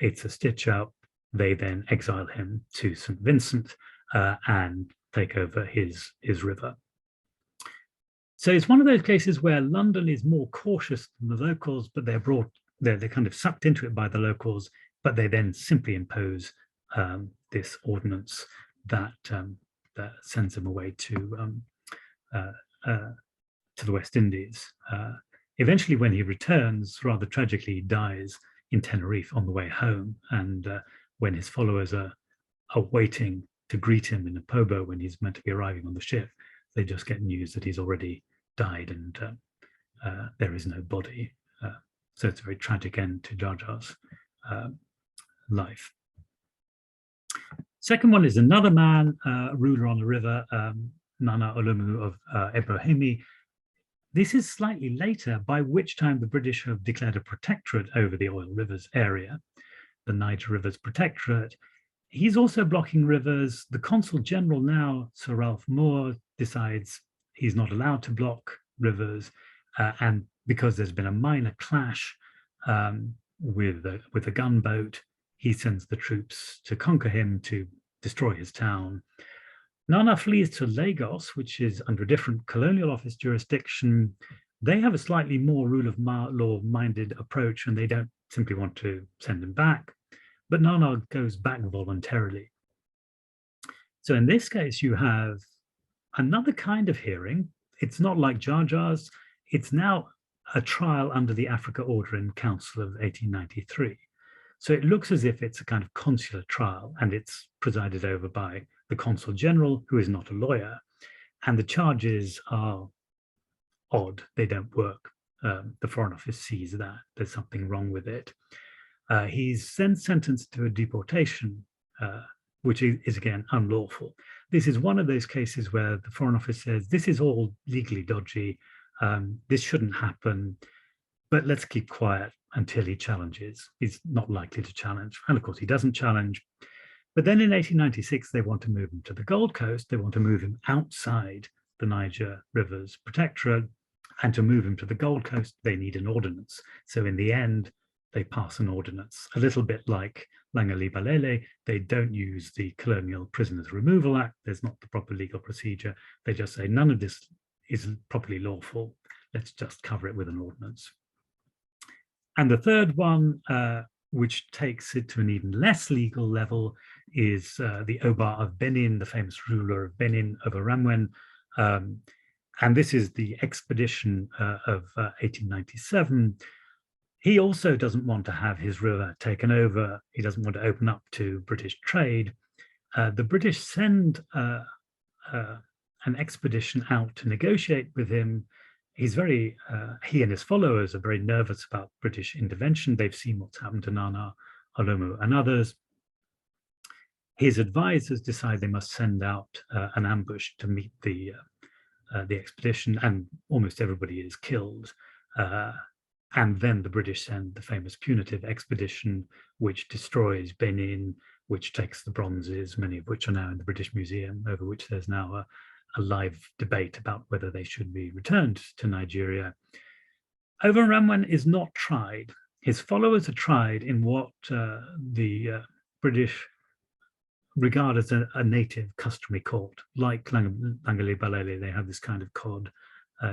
It's a stitch up. They then exile him to St. Vincent and take over his river. So it's one of those cases where London is more cautious than the locals, but they're kind of sucked into it by the locals, but they then simply impose this ordinance that sends them away to the West Indies. Eventually, when he returns, rather tragically, he dies in Tenerife on the way home. And when his followers are waiting to greet him in a pobo when he's meant to be arriving on the ship, they just get news that he's already died and there is no body. So it's a very tragic end to Jar Jar's life. Second one is another man, ruler on the river, Nana Olomu of Ebohemi. This is slightly later, by which time the British have declared a protectorate over the oil rivers area, the Niger Rivers Protectorate. He's also blocking rivers. The Consul General now, Sir Ralph Moore, decides he's not allowed to block rivers, and because there's been a minor clash with a gunboat, he sends the troops to conquer him, to destroy his town. Nana flees to Lagos, which is under a different colonial office jurisdiction. They have a slightly more rule of law-minded approach, and they don't simply want to send him back. But Nana goes back voluntarily. So in this case, you have another kind of hearing. It's not like Jar Jar's. It's now a trial under the Africa Order in Council of 1893. So it looks as if it's a kind of consular trial, and it's presided over by the Consul General, who is not a lawyer, and the charges are odd. They don't work. The Foreign Office sees that there's something wrong with it. He's then sentenced to a deportation, which is again unlawful. This is one of those cases where the Foreign Office says, this is all legally dodgy. This shouldn't happen, but let's keep quiet until he challenges. He's not likely to challenge. And of course, he doesn't challenge. But then in 1896, they want to move him to the Gold Coast. They want to move him outside the Niger Rivers Protectorate. And to move him to the Gold Coast, they need an ordinance. So in the end, they pass an ordinance, a little bit like Langali Balele. They don't use the Colonial Prisoners Removal Act. There's not the proper legal procedure. They just say, none of this is properly lawful. Let's just cover it with an ordinance. And the third one, which takes it to an even less legal level, is the Oba of Benin, the famous ruler of Benin, over Ramwen. And this is the expedition of 1897. He also doesn't want to have his river taken over. He doesn't want to open up to British trade. The British send an expedition out to negotiate with him. He's he and his followers are very nervous about British intervention. They've seen what's happened to Nana Olomu and others. His advisors decide they must send out an ambush to meet the expedition, and almost everybody is killed. And then the British send the famous punitive expedition, which destroys Benin, which takes the bronzes, many of which are now in the British Museum, over which there's now a live debate about whether they should be returned to Nigeria. Overramwan is not tried. His followers are tried in what the British regard as a native customary court. Like Langalei Balele, they have this kind of cod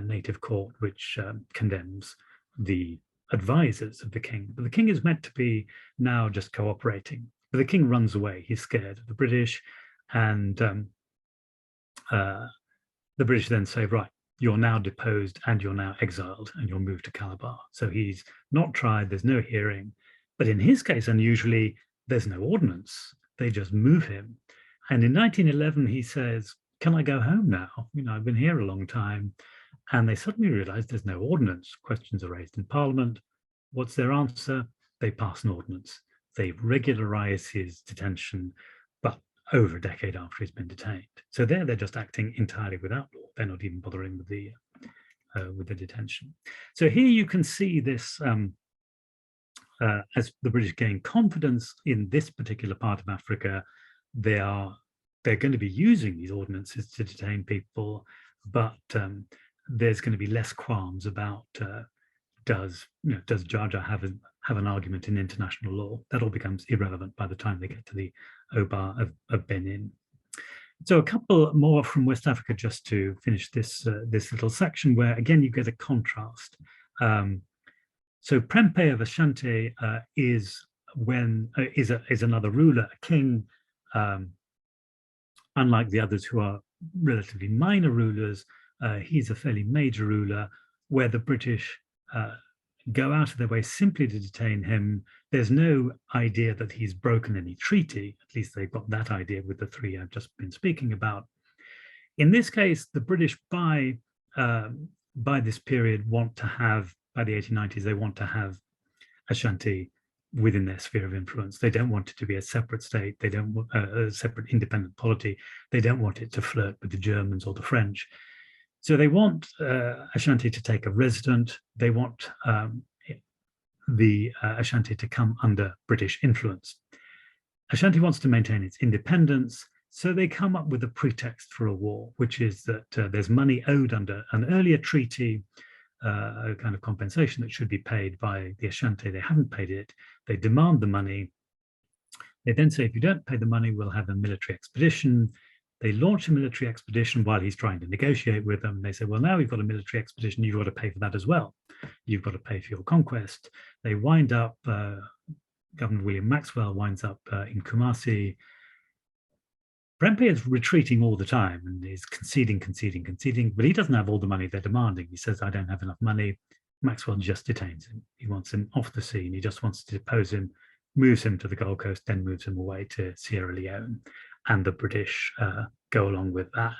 native court which condemns the advisors of the king. But the king is meant to be now just cooperating. But the king runs away. He's scared of the British, and the British then say, right, you're now deposed and you're now exiled and you're moved to Calabar. So he's not tried, there's no hearing. But in his case, unusually, there's no ordinance. They just move him. And in 1911, he says, can I go home now? You know, I've been here a long time. And they suddenly realize there's no ordinance. Questions are raised in Parliament. What's their answer? They pass an ordinance. They regularize his detention, but over a decade after he's been detained. So there, they're just acting entirely without law. They're not even bothering with the detention. So here you can see this, as the British gain confidence in this particular part of Africa, they're going to be using these ordinances to detain people, but there's going to be less qualms about does Jar Jar have an argument in international law. That all becomes irrelevant by the time they get to the Oba of Benin. So a couple more from West Africa just to finish this this little section, where again you get a contrast. So Prempeh of Ashanti is another ruler, a king, unlike the others who are relatively minor rulers. He's a fairly major ruler, where the British go out of their way simply to detain him. There's no idea that he's broken any treaty. At least they've got that idea with the three I've just been speaking about. In this case, the British by this period want to have, by the 1890s, they want to have Ashanti within their sphere of influence. They don't want it to be a separate state. They don't want a separate independent polity. They don't want it to flirt with the Germans or the French. So they want Ashanti to take a resident. They want the Ashanti to come under British influence. Ashanti wants to maintain its independence, so they come up with a pretext for a war, which is that there's money owed under an earlier treaty, a kind of compensation that should be paid by the Ashanti. They haven't paid it. They demand the money. They then say, if you don't pay the money, we'll have a military expedition. They launch a military expedition while he's trying to negotiate with them. They say, well, now we've got a military expedition, you've got to pay for that as well. You've got to pay for your conquest. They wind up, Governor William Maxwell winds up in Kumasi. Prempeh is retreating all the time and is conceding, but he doesn't have all the money they're demanding. He says, I don't have enough money. Maxwell just detains him. He wants him off the scene. He just wants to depose him, moves him to the Gold Coast, then moves him away to Sierra Leone. And the British go along with that.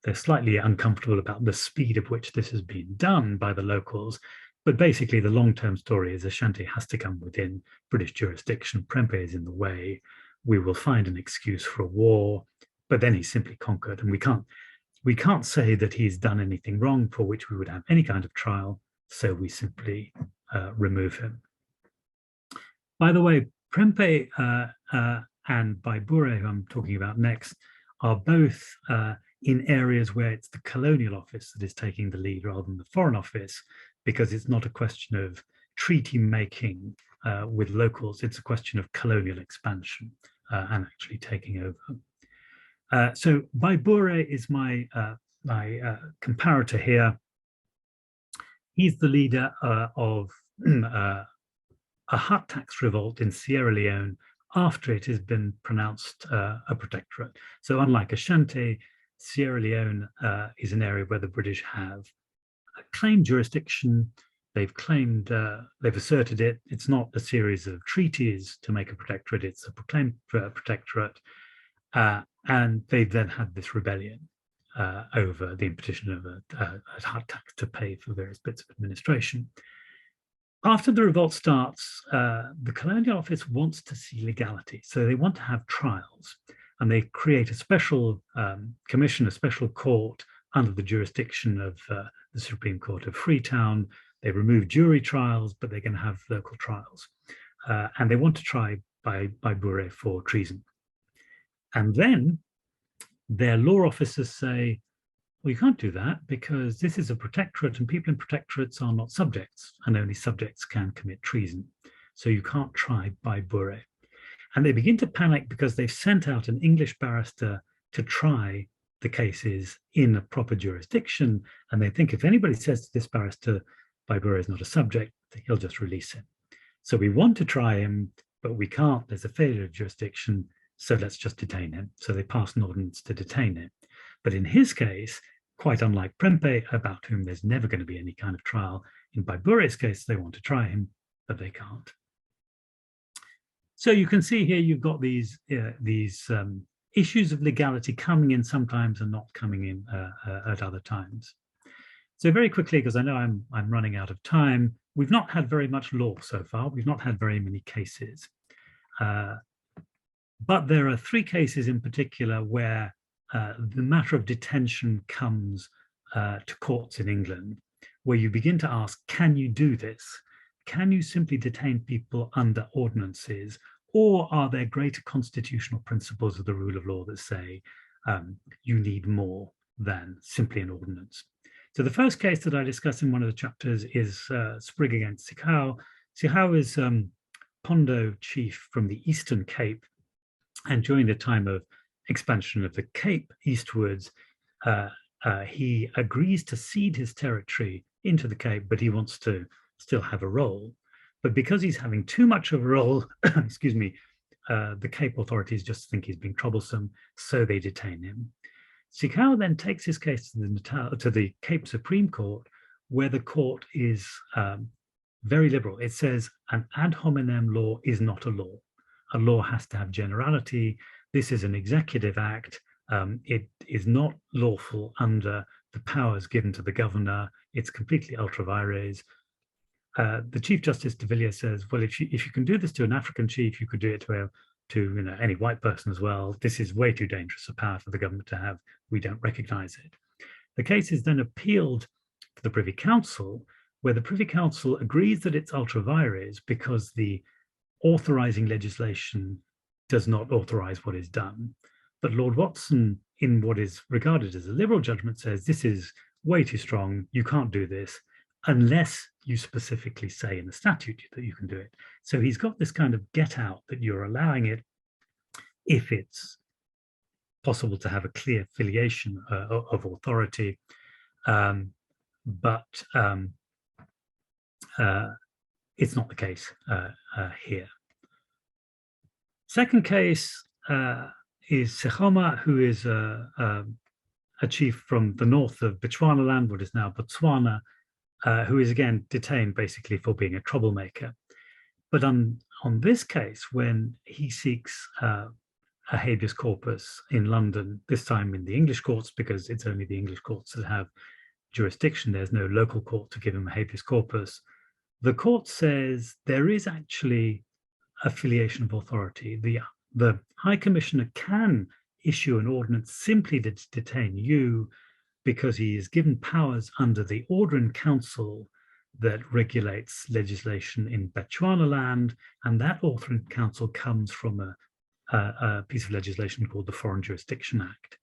They're slightly uncomfortable about the speed at which this has been done by the locals. But basically, the long-term story is Ashanti has to come within British jurisdiction. Prempeh is in the way. We will find an excuse for a war, but then he's simply conquered. And we can't say that he's done anything wrong for which we would have any kind of trial. So we simply remove him. By the way, Prempeh and Baibure, who I'm talking about next, are both in areas where it's the Colonial Office that is taking the lead rather than the Foreign Office, because it's not a question of treaty making with locals, it's a question of colonial expansion and actually taking over. So Baibure is my comparator here. He's the leader of a hut tax revolt in Sierra Leone after it has been pronounced a protectorate. So unlike Ashanti, Sierra Leone is an area where the British have claimed jurisdiction. They've claimed, they've asserted it. It's not a series of treaties to make a protectorate, it's a proclaimed protectorate. And they've then had this rebellion over the imposition of a hut tax to pay for various bits of administration. After the revolt starts, the Colonial Office wants to see legality. So they want to have trials, and they create a special commission, a special court under the jurisdiction of the Supreme Court of Freetown. They remove jury trials, but they're going to have local trials. And they want to try by Bourret for treason. And then their law officers say, well, you can't do that because this is a protectorate and people in protectorates are not subjects, and only subjects can commit treason. So you can't try by Bourret. And they begin to panic because they've sent out an English barrister to try the cases in a proper jurisdiction. And they think if anybody says to this barrister, by Bourret is not a subject, he'll just release him. So we want to try him, but we can't. There's a failure of jurisdiction. So let's just detain him. So they pass an ordinance to detain him. But in his case, quite unlike Prempeh, about whom there's never going to be any kind of trial, in by Bourret's case, they want to try him, but they can't. So you can see here you've got these issues of legality coming in sometimes and not coming in at other times. So very quickly, because I know I'm running out of time, we've not had very much law so far. We've not had very many cases. But there are 3 cases in particular where the matter of detention comes to courts in England, where you begin to ask, can you do this? Can you simply detain people under ordinances, or are there greater constitutional principles of the rule of law that say you need more than simply an ordinance? So the first case that I discuss in one of the chapters is Sprigg against CUHK. CUHK is Pondo chief from the Eastern Cape, and during the time of expansion of the Cape eastwards, he agrees to cede his territory into the Cape, but he wants to still have a role. But because he's having too much of a role, excuse me, the Cape authorities just think he's being troublesome, so they detain him. CUHK then takes his case to the Cape Supreme Court, where the court is very liberal. It says an ad hominem law is not a law. A law has to have generality. This is an executive act. It is not lawful under the powers given to the governor. It's completely ultra vires. The Chief Justice de Villiers says, well, if you can do this to an African chief, you could do it to any white person as well. This is way too dangerous a power for the government to have. We don't recognize it. The case is then appealed to the Privy Council, where the Privy Council agrees that it's ultra vires because the authorizing legislation does not authorize what is done. But Lord Watson, in what is regarded as a liberal judgment, says this is way too strong. You can't do this unless you specifically say in the statute that you can do it. So he's got this kind of get out that you're allowing it if it's possible to have a clear affiliation of authority. But it's not the case here. Second case is Sechoma, who is a chief from the north of Bechuanaland, what is now Botswana, who is again detained basically for being a troublemaker. But on this case, when he seeks a habeas corpus in London, this time in the English courts, because it's only the English courts that have jurisdiction, there's no local court to give him a habeas corpus, the court says there is actually affiliation of authority. The High Commissioner can issue an ordinance simply to detain you because he is given powers under the Order in Council that regulates legislation in Bechuanaland, and that Order in Council comes from a piece of legislation called the Foreign Jurisdiction Act.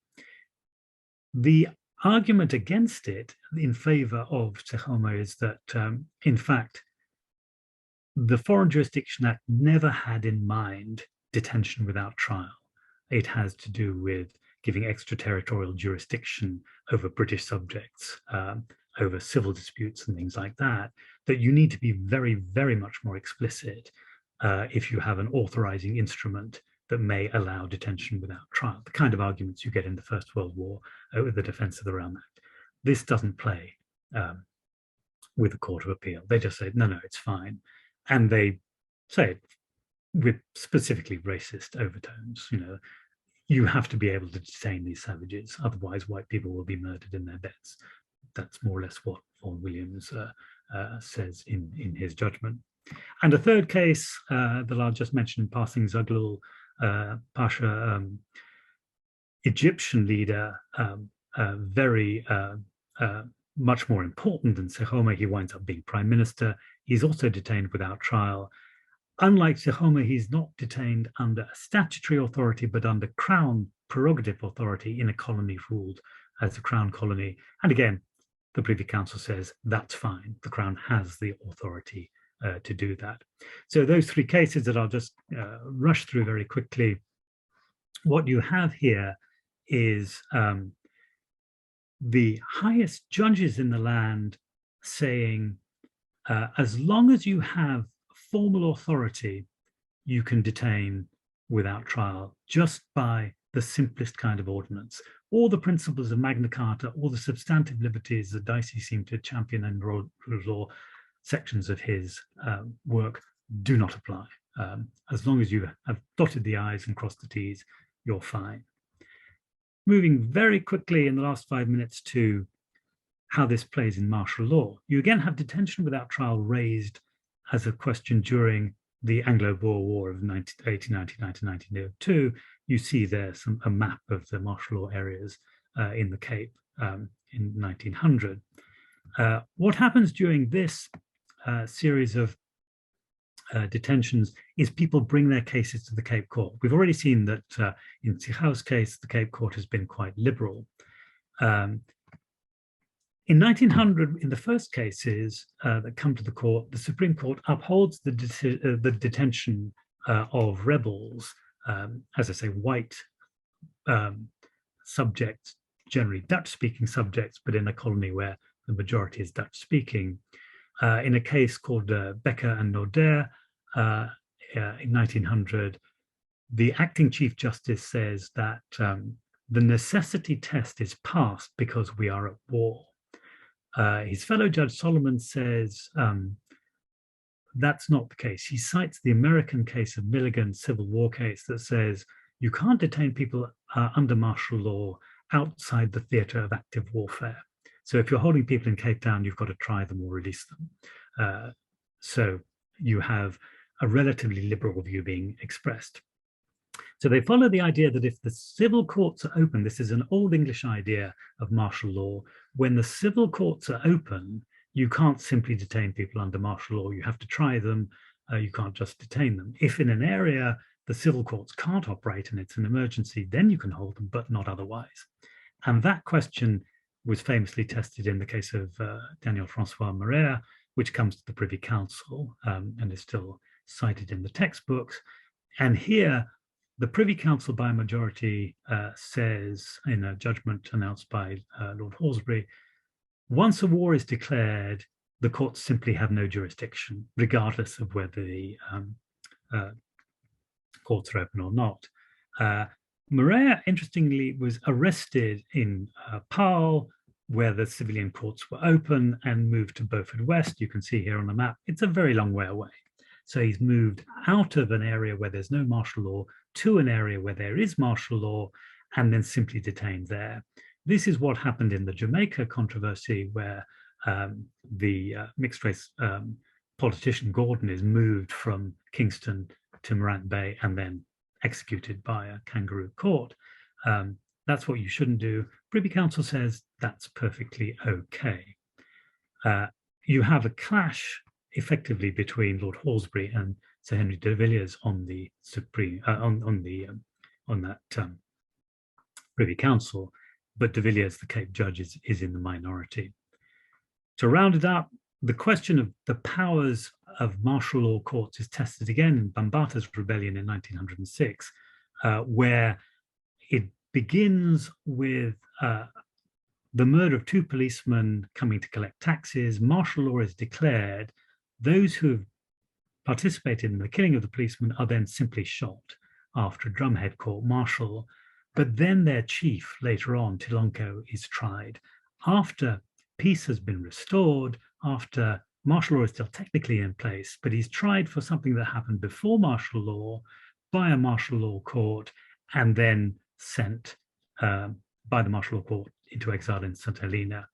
The argument against it in favor of Sechoma is that, in fact, the Foreign Jurisdiction Act never had in mind detention without trial. It has to do with giving extraterritorial jurisdiction over British subjects, over civil disputes and things like that, that you need to be very, very much more explicit if you have an authorizing instrument that may allow detention without trial, the kind of arguments you get in the First World War with the Defence of the Realm Act. This doesn't play with the Court of Appeal. They just say, no, it's fine. And they say it with specifically racist overtones. You have to be able to detain these savages, otherwise white people will be murdered in their beds. That's more or less what Vaughan Williams says in his judgment. And a third case that I'll just mention in passing, Zaghloul Pasha, Egyptian leader, very much more important than Sehoma. He winds up being prime minister. He's also detained without trial. Unlike Sehoma, he's not detained under statutory authority, but under crown prerogative authority in a colony ruled as a crown colony. And again, the Privy Council says that's fine. The crown has the authority to do that. So those three cases that I'll just rush through very quickly. What you have here is the highest judges in the land saying, as long as you have formal authority, you can detain without trial just by the simplest kind of ordinance. All the principles of Magna Carta, all the substantive liberties that Dicey seemed to champion in rule of law sections of his work do not apply. As long as you have dotted the I's and crossed the T's, you're fine. Moving very quickly in the last 5 minutes to how this plays in martial law. You again have detention without trial raised as a question during the Anglo-Boer War of 1899 to 1902. You see there a map of the martial law areas in the Cape in 1900. What happens during this series of detentions is people bring their cases to the Cape Court. We've already seen that in Tsichau's case, the Cape Court has been quite liberal. In 1900, in the first cases that come to the court, the Supreme Court upholds the detention of rebels, as I say, white subjects, generally Dutch-speaking subjects, but in a colony where the majority is Dutch-speaking. In a case called Becker and Nodair in 1900, the acting Chief Justice says that the necessity test is passed because we are at war. His fellow Judge Solomon says that's not the case. He cites the American case of Milligan Civil War case that says you can't detain people under martial law outside the theatre of active warfare. So if you're holding people in Cape Town, you've got to try them or release them. So you have a relatively liberal view being expressed. So they follow the idea that if the civil courts are open, this is an old English idea of martial law, when the civil courts are open, you can't simply detain people under martial law. You have to try them. You can't just detain them. If in an area the civil courts can't operate and it's an emergency, then you can hold them, but not otherwise. And that question was famously tested in the case of Daniel Francois Moreira, which comes to the Privy Council and is still cited in the textbooks. And here, the Privy Council by majority says in a judgment announced by Lord Halsbury, once a war is declared, the courts simply have no jurisdiction, regardless of whether the courts are open or not. Moreira, interestingly, was arrested in Paarl, where the civilian courts were open, and moved to Beaufort West. You can see here on the map, it's a very long way away. So he's moved out of an area where there's no martial law to an area where there is martial law, and then simply detained there. This is what happened in the Jamaica controversy, where the mixed race politician Gordon is moved from Kingston to Morant Bay and then executed by a kangaroo court. That's what you shouldn't do. Privy Council says that's perfectly okay. You have a clash effectively between Lord Halsbury and Sir Henry de Villiers on the Supreme on that Privy Council, but de Villiers, the Cape judge, is in the minority. To round it up, the question of the powers of martial law courts is tested again in Bambatha's rebellion in 1906, where it begins with the murder of two policemen coming to collect taxes. Martial law is declared. Those who have participated in the killing of the policemen are then simply shot after a drumhead court-martial. But then their chief, later on, Tilonko, is tried. After peace has been restored, after martial law is still technically in place, but he's tried for something that happened before martial law by a martial law court, and then sent by the martial law court into exile in St. Helena.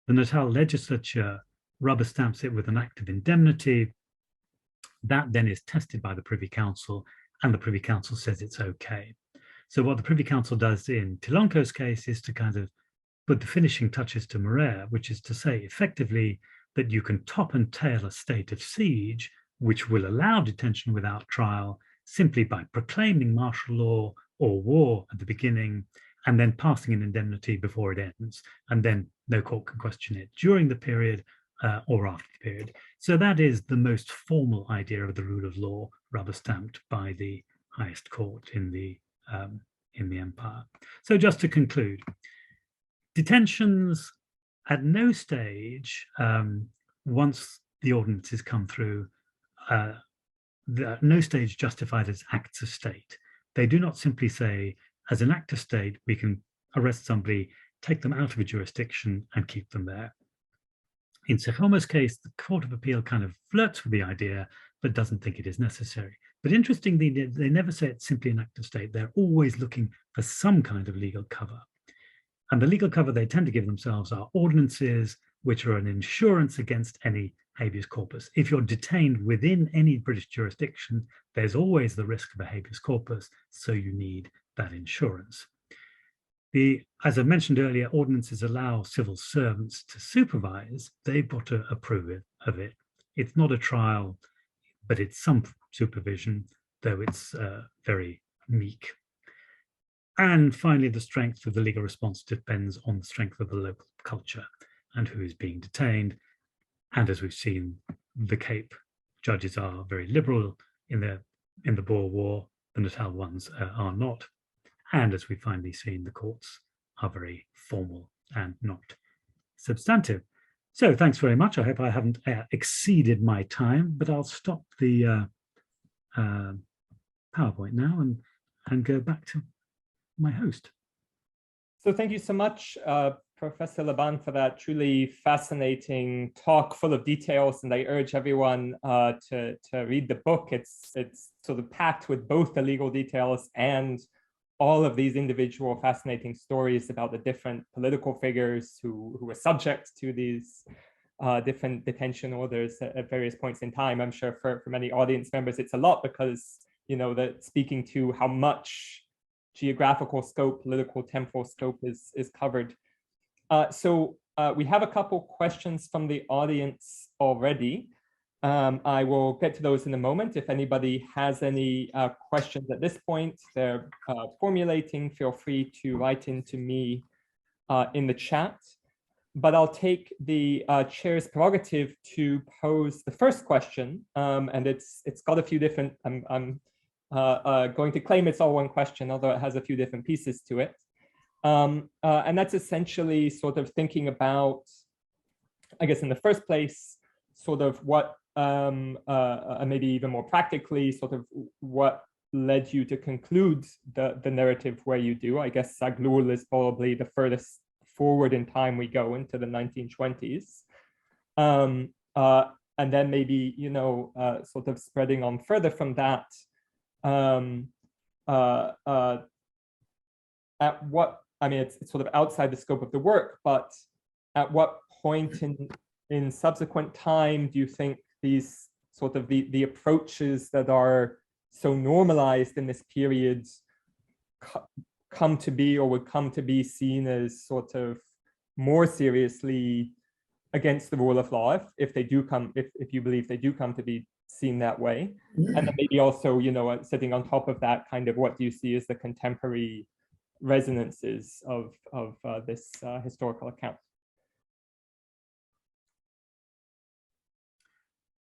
The Natal legislature rubber stamps it with an act of indemnity. That then is tested by the Privy Council, and the Privy Council says it's okay. So what the Privy Council does in Tilonco's case is to kind of put the finishing touches to Moreira, which is to say effectively that you can top and tail a state of siege, which will allow detention without trial simply by proclaiming martial law or war at the beginning, and then passing an indemnity before it ends, and then no court can question it during the period or after the period. So that is the most formal idea of the rule of law, rubber stamped by the highest court in the empire. So just to conclude, detentions at no stage, once the ordinances come through, at no stage justified as acts of state. They do not simply say, as an act of state, we can arrest somebody, take them out of a jurisdiction and keep them there. In Sejomo's case, the Court of Appeal kind of flirts with the idea, but doesn't think it is necessary. But interestingly, they never say it's simply an act of state. They're always looking for some kind of legal cover. And the legal cover they tend to give themselves are ordinances, which are an insurance against any habeas corpus. If you're detained within any British jurisdiction, there's always the risk of a habeas corpus, so you need that insurance. As I mentioned earlier, ordinances allow civil servants to supervise. They've got to approve of it. It's not a trial, but it's some supervision, though it's very meek. And finally, the strength of the legal response depends on the strength of the local culture and who is being detained. And as we've seen, the Cape judges are very liberal in the Boer War. The Natal ones are not. And as we finally seen, the courts are very formal and not substantive. So thanks very much. I hope I haven't exceeded my time, but I'll stop the PowerPoint now and go back to my host. So thank you so much, Professor Lobban, for that truly fascinating talk full of details. And I urge everyone to read the book. It's sort of packed with both the legal details and all of these individual fascinating stories about the different political figures who were subject to these different detention orders at various points in time. I'm sure for many audience members, it's a lot because, you know, that speaking to how much geographical scope, political, temporal scope is covered. So we have a couple questions from the audience already. I will get to those in a moment. If anybody has any questions at this point, they're formulating, feel free to write into me in the chat. But I'll take the chair's prerogative to pose the first question, and it's got a few different. I'm going to claim it's all one question, although it has a few different pieces to it. And that's essentially sort of thinking about, I guess, in the first place, sort of what, maybe even more practically, sort of what led you to conclude the narrative where you do. I guess Zaghloul is probably the furthest forward in time we go into the 1920s. And then maybe, you know, sort of spreading on further from that, at what, I mean, it's sort of outside the scope of the work, but at what point in subsequent time do you think these sort of the approaches that are so normalized in this period come to be, or would come to be seen as sort of more seriously against the rule of law, if they do come, if you believe they do come to be seen that way? And then maybe also, you know, sitting on top of that, kind of what do you see as the contemporary resonances of this historical account?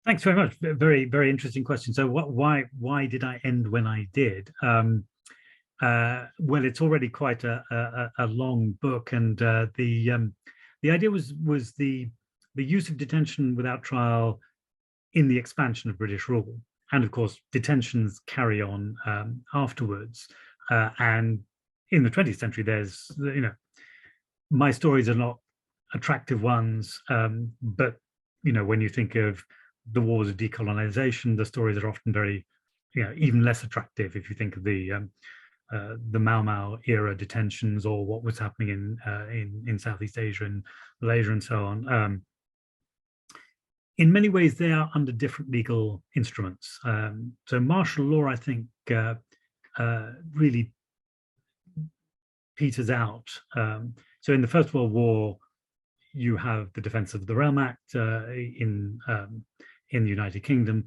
Thanks very much. Very, very interesting question. So why did I end when I did? Well, it's already quite a long book, and the idea was the use of detention without trial in the expansion of British rule, and of course detentions carry on afterwards. And in the 20th century, there's, you know, my stories are not attractive ones, but you know, when you think of the wars of decolonization, the stories are often very, you know, even less attractive if you think of the Mau Mau era detentions, or what was happening in Southeast Asia and Malaysia and so on. in many ways, they are under different legal instruments. So martial law, I think, really peters out. So in the First World War, you have the Defence of the Realm Act in the United Kingdom,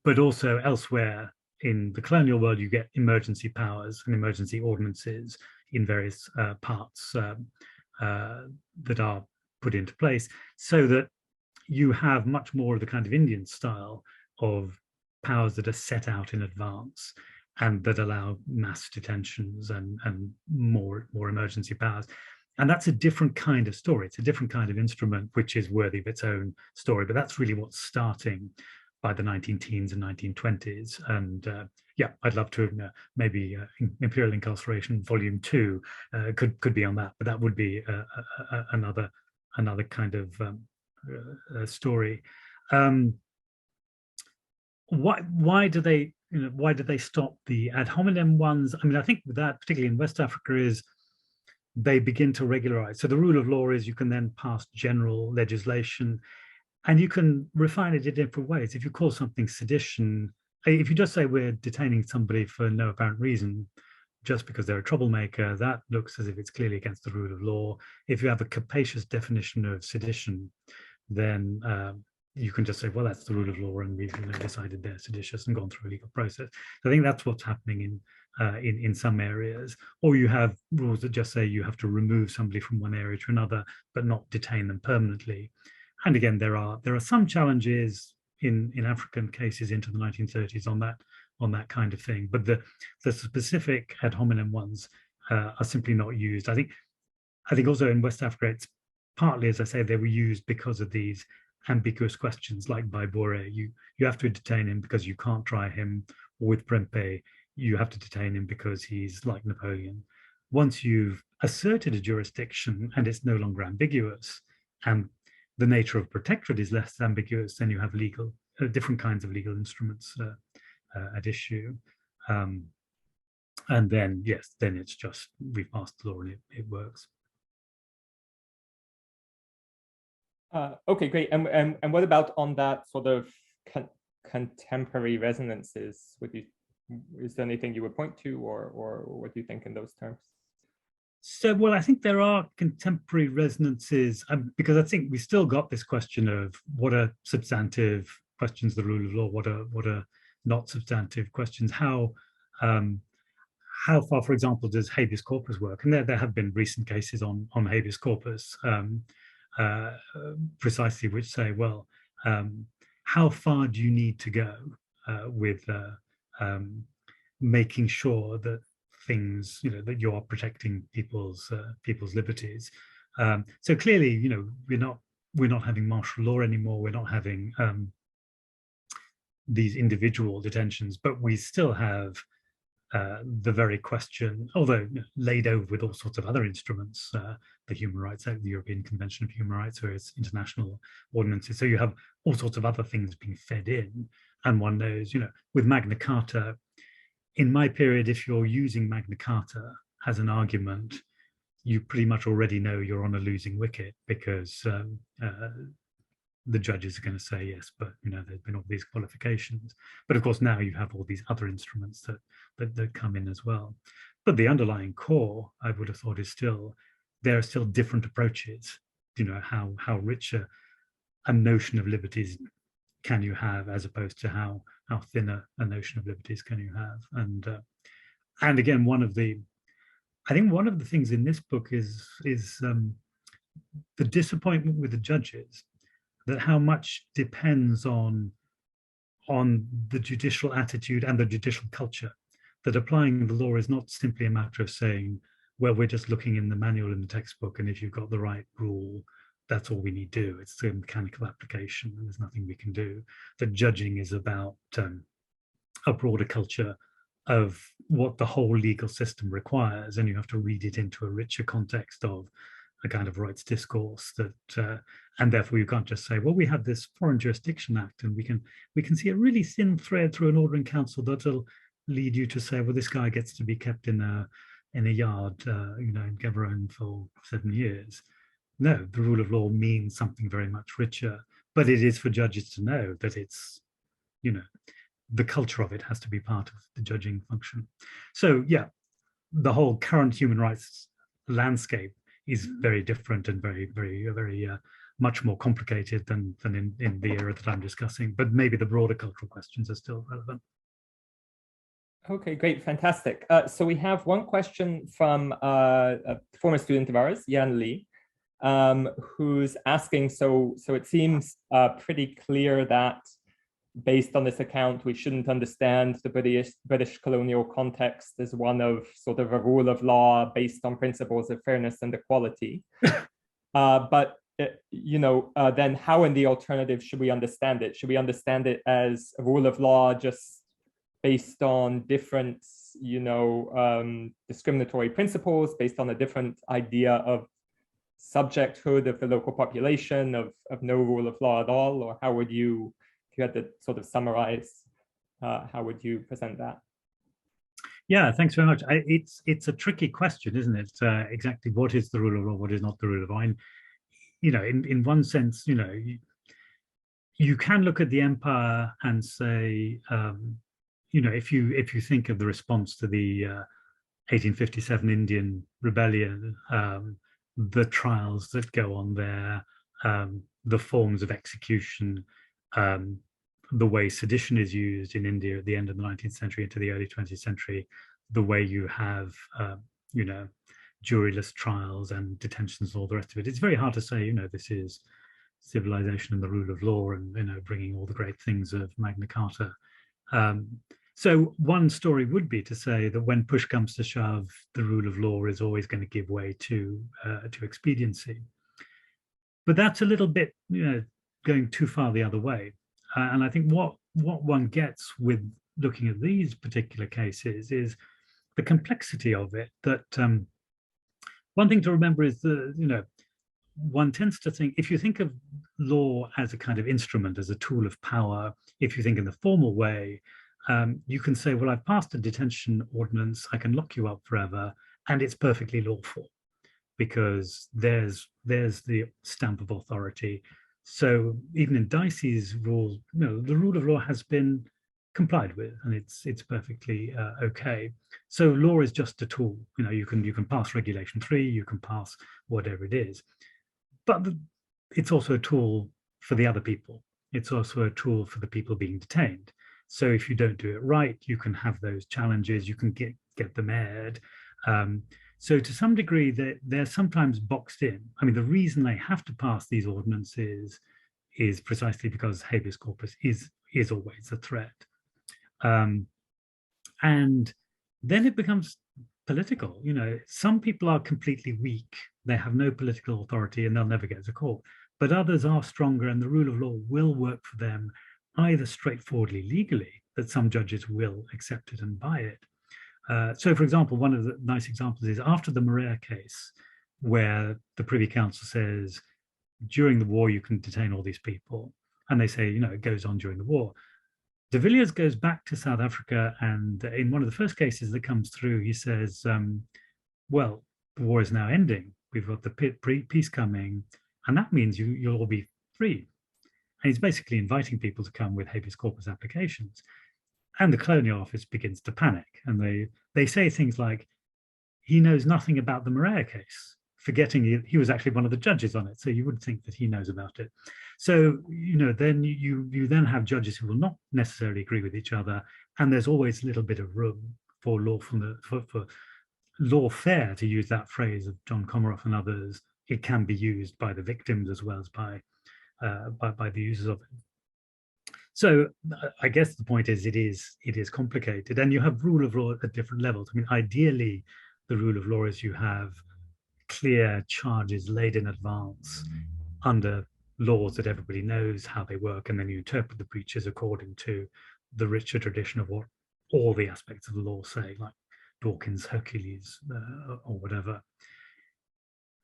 but also elsewhere in the colonial world, you get emergency powers and emergency ordinances in various parts that are put into place, so that you have much more of the kind of Indian style of powers that are set out in advance and that allow mass detentions and more emergency powers. And that's a different kind of story. It's a different kind of instrument, which is worthy of its own story. But that's really what's starting by the 19-teens and 1920s. And yeah, I'd love to maybe Imperial Incarceration Volume 2 could be on that, but that would be another kind of story. Why do they stop the ad hominem ones? I mean, I think with that, particularly in West Africa, is they begin to regularize. So the rule of law is you can then pass general legislation, and you can refine it in different ways. If you call something sedition, if you just say we're detaining somebody for no apparent reason, just because they're a troublemaker, that looks as if it's clearly against the rule of law. If you have a capacious definition of sedition, then you can just say, well, that's the rule of law, and we've decided they're seditious and gone through a legal process. So I think that's what's happening in some areas. Or you have rules that just say you have to remove somebody from one area to another, but not detain them permanently. And again, there are some challenges in African cases into the 1930s on that kind of thing. But the specific ad hominem ones are simply not used. I think also in West Africa, it's partly, as I say, they were used because of these ambiguous questions, like by Bore. You have to detain him because you can't try him, or with Prempeh, you have to detain him because he's like Napoleon. Once you've asserted a jurisdiction and it's no longer ambiguous, and the nature of protectorate is less ambiguous, then you have different kinds of legal instruments at issue. And then, yes, then it's just, we've passed the law and it works. Okay, great. And what about on that sort of contemporary resonances? Is there anything you would point to, or what do you think in those terms? So, well, I think there are contemporary resonances, because I think we still got this question of what are substantive questions of the rule of law, what are not substantive questions, how far, for example, does habeas corpus work? And there have been recent cases on habeas corpus, precisely, which say, well, how far do you need to go with making sure that things, that you are protecting people's liberties? So clearly, we're not having martial law anymore. We're not having these individual detentions, but we still have the very question, although laid over with all sorts of other instruments, the Human Rights Act, the European Convention of Human Rights, or its international ordinances. So you have all sorts of other things being fed in. And one knows, with Magna Carta, in my period, if you're using Magna Carta as an argument, you pretty much already know you're on a losing wicket, because the judges are going to say yes, but there's been all these qualifications. But of course, now you have all these other instruments that come in as well. But the underlying core, I would have thought, is there are still different approaches. How rich a notion of liberties can you have, as opposed to how thin a notion of liberties can you have. And again, I think one of the things in this book is the disappointment with the judges, that how much depends on the judicial attitude and the judicial culture, that applying the law is not simply a matter of saying, well, we're just looking in the manual in the textbook, and if you've got the right rule, that's all we need to do. It's a mechanical application, and there's nothing we can do. That judging is about a broader culture of what the whole legal system requires, and you have to read it into a richer context of a kind of rights discourse, that and therefore you can't just say, well, we have this Foreign Jurisdiction Act, and we can see a really thin thread through an order in council that'll lead you to say, well, this guy gets to be kept in a yard, in Gaborone for 7 years. No, the rule of law means something very much richer. but it is for judges to know that it's, you know, the culture of it has to be part of the judging function. So yeah, the whole current human rights landscape is very different and very much more complicated than in the era that I'm discussing, but maybe the broader cultural questions are still relevant. Okay, great, fantastic. So we have one question from a former student of ours, Yan Li, who's asking, so it seems pretty clear that based on this account, we shouldn't understand the British colonial context as one of sort of a rule of law based on principles of fairness and equality. But then how in the alternative should we understand it? Should we understand it as a rule of law just based on different, discriminatory principles, based on a different idea of subjecthood of the local population, of no rule of law at all? Or how would you, if you had to sort of summarize, how would you present that? Yeah, thanks very much. It's a tricky question, isn't it? Exactly what is the rule of law, what is not the rule of law? And, in one sense, you can look at the empire and say, if you think of the response to the 1857 Indian rebellion, the trials that go on there, the forms of execution, the way sedition is used in India at the end of the 19th century into the early 20th century, the way you have, juryless trials and detentions and all the rest of it. It's very hard to say, this is civilization and the rule of law and, bringing all the great things of Magna Carta. So one story would be to say that when push comes to shove, the rule of law is always going to give way to expediency. But that's a little bit, going too far the other way. And I think what one gets with looking at these particular cases is the complexity of it. That one thing to remember is one tends to think, if you think of law as a kind of instrument, as a tool of power, if you think in the formal way, you can say, well, I've passed a detention ordinance, I can lock you up forever, and it's perfectly lawful because there's the stamp of authority. So even in Dicey's rule, the rule of law has been complied with, and it's perfectly okay. So law is just a tool. You can pass Regulation 3, you can pass whatever it is, but it's also a tool for the other people. It's also a tool for the people being detained. So if you don't do it right, you can have those challenges, you can get them aired. So to some degree, they're sometimes boxed in. I mean, the reason they have to pass these ordinances is precisely because habeas corpus is always a threat. And then it becomes political. Some people are completely weak. They have no political authority and they'll never get to court. But others are stronger and the rule of law will work for them, either straightforwardly legally, that some judges will accept it and buy it. So, for example, one of the nice examples is after the Morea case, where the Privy Council says, during the war, you can detain all these people. And they say, it goes on during the war. De Villiers goes back to South Africa, and in one of the first cases that comes through, he says, well, the war is now ending. We've got the peace coming, and that means you'll all be free. And he's basically inviting people to come with habeas corpus applications. And the Colonial Office begins to panic. And they say things like, he knows nothing about the Morea case, forgetting he was actually one of the judges on it. So you would think that he knows about it. So, then you then have judges who will not necessarily agree with each other. And there's always a little bit of room for for lawfare, to use that phrase of John Comaroff and others. It can be used by the victims as well as by the users of it. So I guess the point is it is complicated, and you have rule of law at different levels. I mean, ideally, the rule of law is you have clear charges laid in advance under laws that everybody knows how they work, and then you interpret the breaches according to the richer tradition of what all the aspects of the law say, like Dawkins, Hercules, or whatever.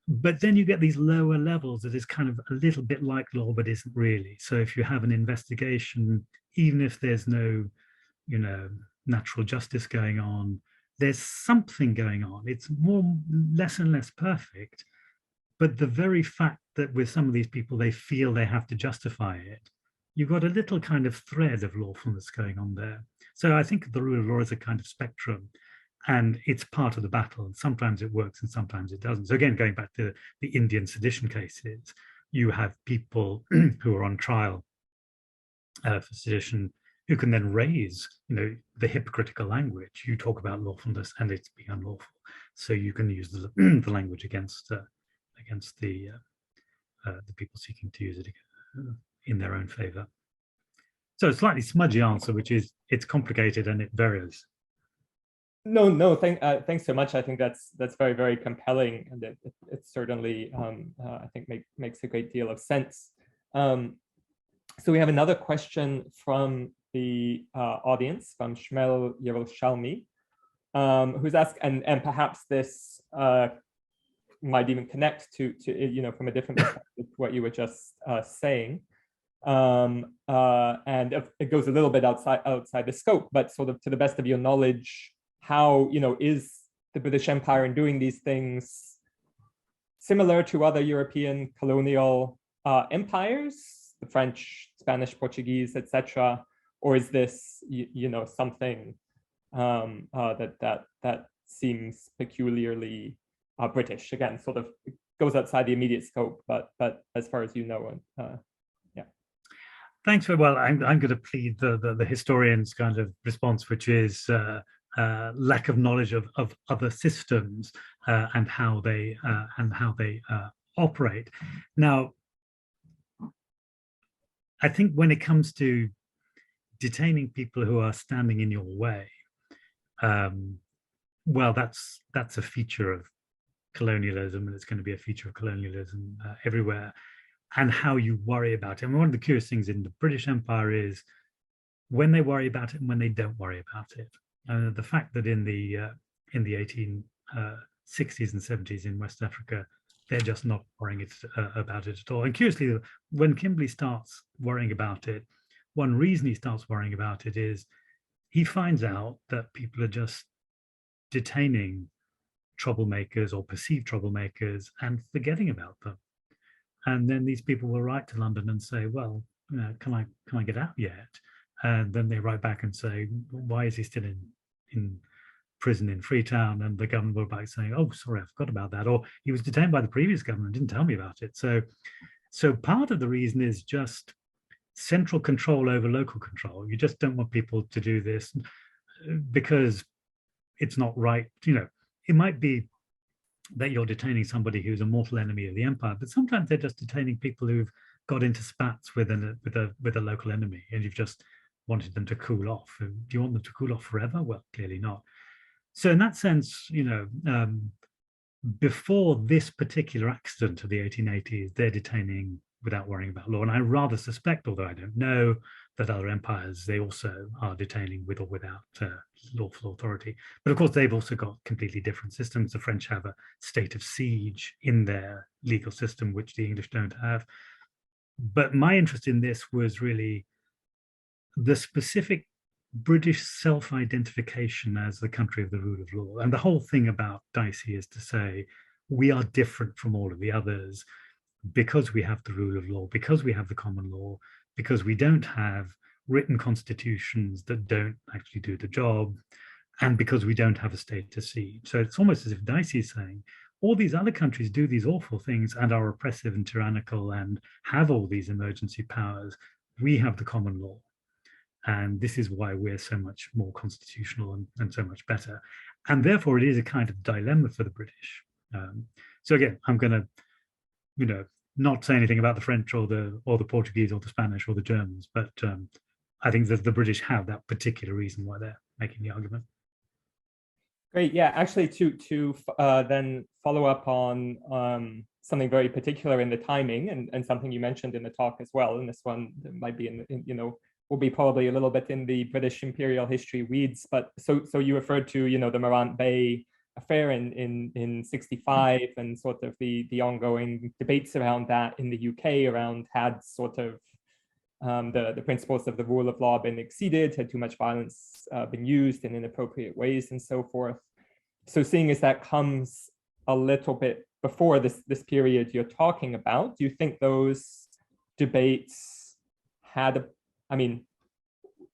But then you get these lower levels that is kind of a little bit like law, but isn't really. So if you have an investigation, even if there's no, natural justice going on, there's something going on. It's less and less perfect, But the very fact that with some of these people, they feel they have to justify it, you've got a little kind of thread of lawfulness going on there. So I think the rule of law is a kind of spectrum, and it's part of the battle. And sometimes it works and sometimes it doesn't. So again, going back to the Indian sedition cases, you have people who are on trial for sedition who can then raise, the hypocritical language. You talk about lawfulness and it's being unlawful. So you can use the language against the people seeking to use it in their own favor. So a slightly smudgy answer, which is it's complicated and it varies. No, thanks so much. I think that's very, very compelling, and it certainly I think makes a great deal of sense. So we have another question from the audience, from Shmel Yerushalmi, who's asked, and perhaps this might even connect to from a different perspective to what you were just saying. And it goes a little bit outside the scope, but sort of to the best of your knowledge, how is the British Empire in doing these things similar to other European colonial empires, the French, Spanish, Portuguese, etc., or is this something that seems peculiarly British? Again, sort of goes outside the immediate scope, but as far as you know, yeah. Thanks very well. I'm going to plead the historian's kind of response, which is lack of knowledge of other systems and how they operate. Now, I think when it comes to detaining people who are standing in your way, well, that's a feature of colonialism, and it's going to be a feature of colonialism everywhere, and how you worry about it. And one of the curious things in the British Empire is when they worry about it and when they don't worry about it. The fact that in the 1860s and 70s in West Africa, they're just not worrying about it at all. And curiously, when Kimberley starts worrying about it, one reason he starts worrying about it is he finds out that people are just detaining troublemakers or perceived troublemakers and forgetting about them. And then these people will write to London and say, well, can I get out yet? And then they write back and say, why is he still in prison in Freetown? And the government will write back saying, oh, sorry, I forgot about that. Or he was detained by the previous government, didn't tell me about it. So part of the reason is just central control over local control. You just don't want people to do this because it's not right. It might be that you're detaining somebody who's a mortal enemy of the empire, but sometimes they're just detaining people who've got into spats with a local enemy, and you've just wanted them to cool off. And do you want them to cool off forever? Well, clearly not. So in that sense, before this particular accident of the 1880s, they're detaining without worrying about law. And I rather suspect, although I don't know, that other empires, they also are detaining with or without lawful authority. But of course, they've also got completely different systems. The French have a state of siege in their legal system, which the English don't have. But my interest in this was really the specific British self-identification as the country of the rule of law. And the whole thing about Dicey is to say, we are different from all of the others because we have the rule of law, because we have the common law, because we don't have written constitutions that don't actually do the job, and because we don't have a state of siege. So it's almost as if Dicey is saying, all these other countries do these awful things and are oppressive and tyrannical and have all these emergency powers. We have the common law. And this is why we're so much more constitutional and so much better. And therefore, it is a kind of dilemma for the British. So again, I'm going to, not say anything about the French or the Portuguese or the Spanish or the Germans, but I think that the British have that particular reason why they're making the argument. Great. Yeah, actually, to then follow up on something very particular in the timing and something you mentioned in the talk as well. And this one might be will be probably a little bit in the British imperial history weeds. But so you referred to the Morant Bay affair in 65 and sort of the ongoing debates around that in the UK around had sort of the principles of the rule of law been exceeded, had too much violence been used in inappropriate ways and so forth. So seeing as that comes a little bit before this period you're talking about, do you think those debates had, I mean,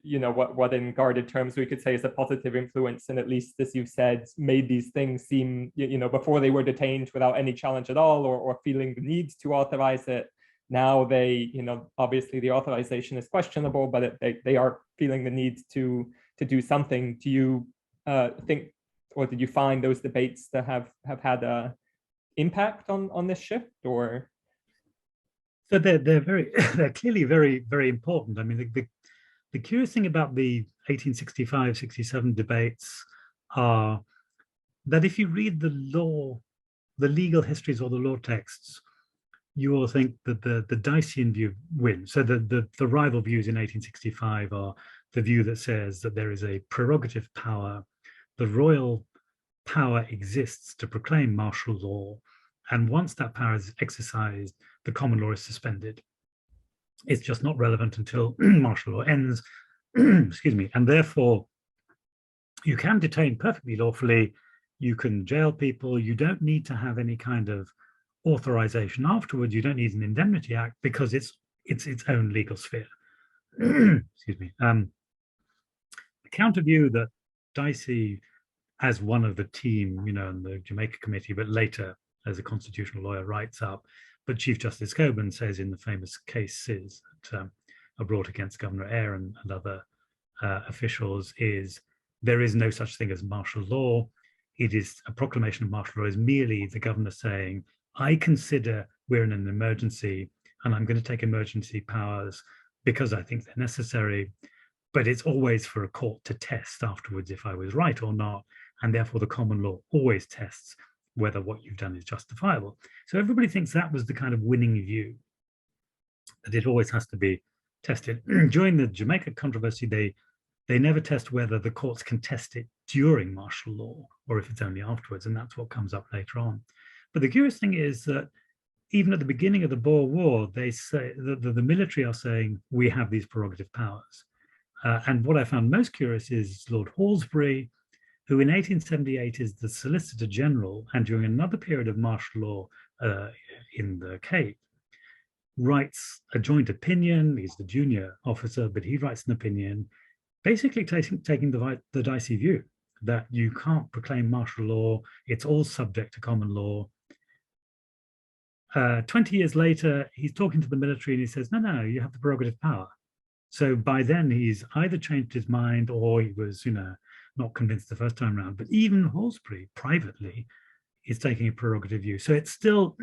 you know, what in guarded terms we could say is a positive influence, and at least, as you've said, made these things seem, you know, before they were detained without any challenge at all, or feeling the need to authorize it. Now they, you know, obviously the authorization is questionable, but they are feeling the need to do something. Do you think, or did you find those debates to have had a impact on this shift, or? So they're very they're clearly very important. I mean, the curious thing about the 1865-67 debates are that if you read the legal histories or the law texts, you will think that the Dycean view wins. So the rival views in 1865 are the view that says that there is a prerogative power, the royal power exists to proclaim martial law, and once that power is exercised, the common law is suspended. It's just not relevant until martial law ends, excuse me, and therefore you can detain perfectly lawfully, you can jail people, you don't need to have any kind of authorization afterwards, you don't need an indemnity act because it's its own legal sphere. Excuse me. The counter view that Dicey, as one of the team, you know, in the Jamaica Committee, but later as a constitutional lawyer, writes up, but Chief Justice Cockburn says in the famous cases that are brought against Governor Eyre and other officials, is there is no such thing as martial law. It is a proclamation of martial law is merely the governor saying, I consider we're in an emergency and I'm going to take emergency powers because I think they're necessary, but it's always for a court to test afterwards if I was right or not, and therefore the common law always tests whether what you've done is justifiable. So everybody thinks that was the kind of winning view, that it always has to be tested. During the Jamaica controversy, they never test whether the courts can test it during martial law or if it's only afterwards, and that's what comes up later on. But the curious thing is that even at the beginning of the Boer War, they say that the military are saying, we have these prerogative powers. And what I found most curious is Lord Halsbury, who in 1878 is the Solicitor General, and during another period of martial law in the Cape, writes a joint opinion. He's the junior officer, but he writes an opinion basically taking the Dicey view that you can't proclaim martial law, it's all subject to common law. 20 years later, he's talking to the military and he says, no, you have the prerogative power. So by then he's either changed his mind or he was, you know, not convinced the first time around. But even Halsbury privately is taking a prerogative view. So it's still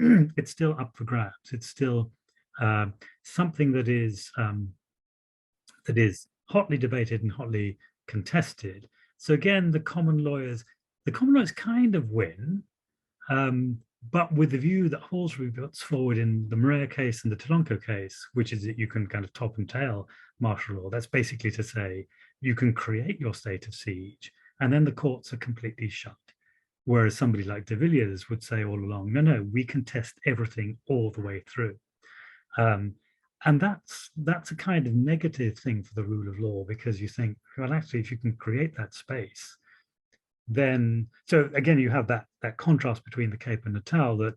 up for grabs. It's still something that is hotly debated and hotly contested. So again, the common lawyers kind of win, but with the view that Halsbury puts forward in the Maria case and the Toronto case, which is that you can kind of top and tail martial law. That's basically to say you can create your state of siege and then the courts are completely shut. Whereas somebody like de Villiers would say all along, no, we can test everything all the way through. And that's a kind of negative thing for the rule of law, because you think, well, actually, if you can create that space, then, so again, you have that contrast between the Cape and Natal, that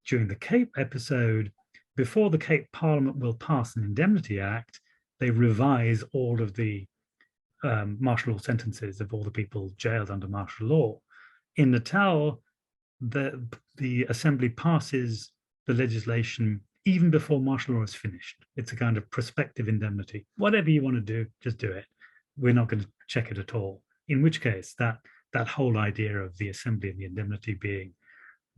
during the Cape episode, before the Cape Parliament will pass an Indemnity Act, they revise all of the martial law sentences of all the people jailed under martial law. In Natal, the Assembly passes the legislation even before martial law is finished. It's a kind of prospective indemnity. Whatever you want to do, just do it. We're not going to check it at all. In which case, that whole idea of the Assembly and the indemnity being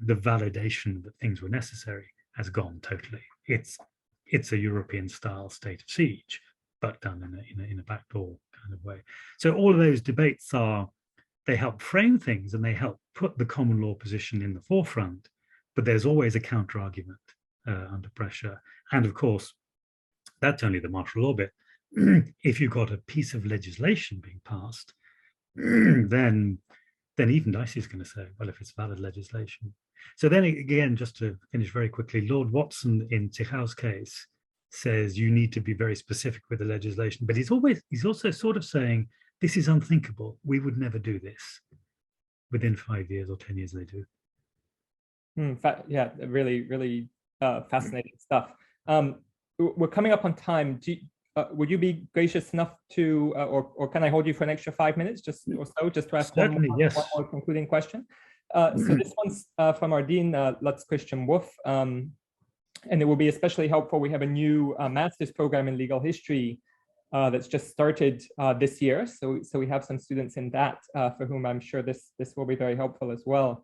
the validation that things were necessary has gone totally. It's a European-style state of siege, but done in a backdoor kind of way. So all of those debates they help frame things and they help put the common law position in the forefront, but there's always a counter-argument under pressure. And of course, that's only the martial law bit. If you've got a piece of legislation being passed, then even Dicey is going to say, well, if it's valid legislation. So then again, just to finish very quickly, Lord Watson in CUHK's case says you need to be very specific with the legislation, but he's also sort of saying, this is unthinkable. We would never do this. Within 5 years or 10 years, they do. Yeah, really, really fascinating stuff. We're coming up on time. Would you be gracious enough to, or can I hold you for an extra 5 minutes, just or so, just to ask Certainly, yes. one more concluding question? So this one's from our Dean, Lutz Christian Wolf, and it will be especially helpful. We have a new master's program in legal history that's just started this year. So we have some students in that for whom I'm sure this will be very helpful as well.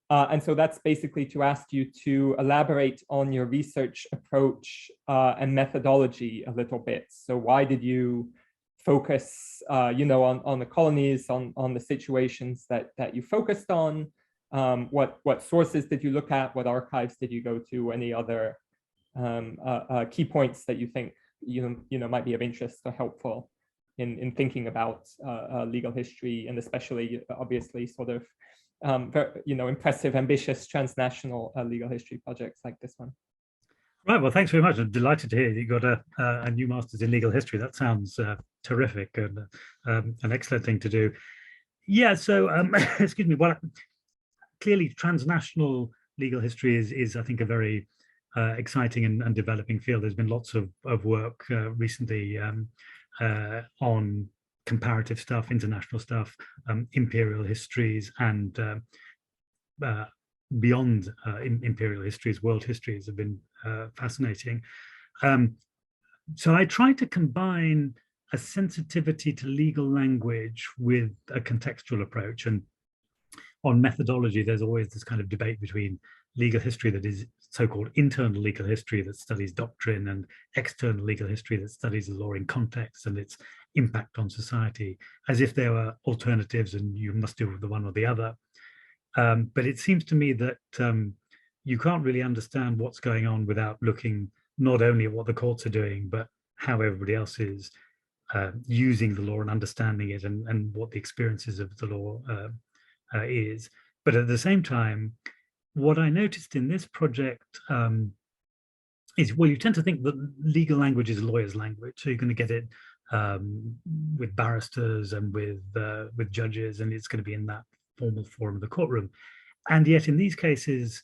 And so that's basically to ask you to elaborate on your research approach and methodology a little bit. So why did you focus, on the colonies, on the situations that you focused on? What sources did you look at? What archives did you go to? Any other key points that you think might be of interest or helpful in thinking about legal history, and especially obviously sort of very, impressive, ambitious transnational legal history projects like this one. Right. Well, thanks very much. I'm delighted to hear you got a new master's in legal history. That sounds terrific and an excellent thing to do. Yeah. So, excuse me. Well, clearly, transnational legal history is I think, a very exciting and developing field. There's been lots of work recently on comparative stuff, international stuff, imperial histories, and beyond imperial histories, world histories have been fascinating. So I try to combine a sensitivity to legal language with a contextual approach. And on methodology, there's always this kind of debate between legal history that is so-called internal legal history that studies doctrine, and external legal history that studies the law in context and its impact on society, as if there were alternatives and you must do the one or the other. But it seems to me that you can't really understand what's going on without looking not only at what the courts are doing, but how everybody else is using the law and understanding it, and what the experiences of the law is. But at the same time, what I noticed in this project is, well, you tend to think that legal language is lawyers' language, so you're going to get it with barristers and with judges, and it's going to be in that formal forum of the courtroom. And yet, in these cases,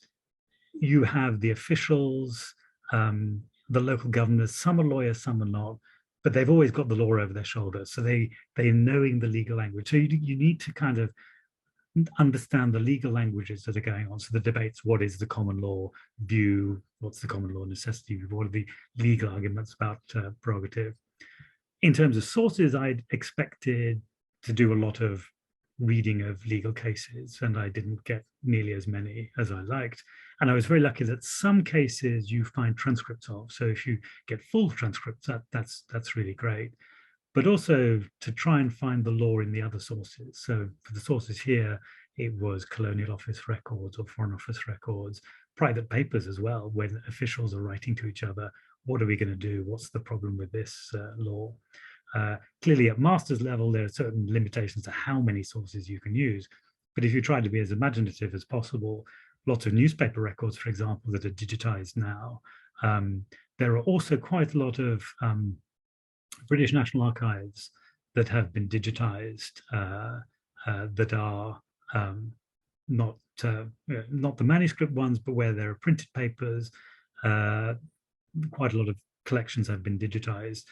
you have the officials, the local governors. Some are lawyers, some are not, but they've always got the law over their shoulders, so they're knowing the legal language. So you need to kind of understand the legal languages that are going on. So the debates: what is the common law view? What's the common law necessity view? What are the legal arguments about prerogative? In terms of sources, I'd expected to do a lot of reading of legal cases, and I didn't get nearly as many as I liked. And I was very lucky that some cases you find transcripts of. So if you get full transcripts, that's really great. But also to try and find the law in the other sources. So for the sources here, it was Colonial Office records or Foreign Office records, private papers as well, when officials are writing to each other. What are we going to do? What's the problem with this law? Clearly, at master's level, there are certain limitations to how many sources you can use. But if you try to be as imaginative as possible, lots of newspaper records, for example, that are digitized now. There are also quite a lot of British National Archives that have been digitized, that are not the manuscript ones, but where there are printed papers. Quite a lot of collections have been digitized.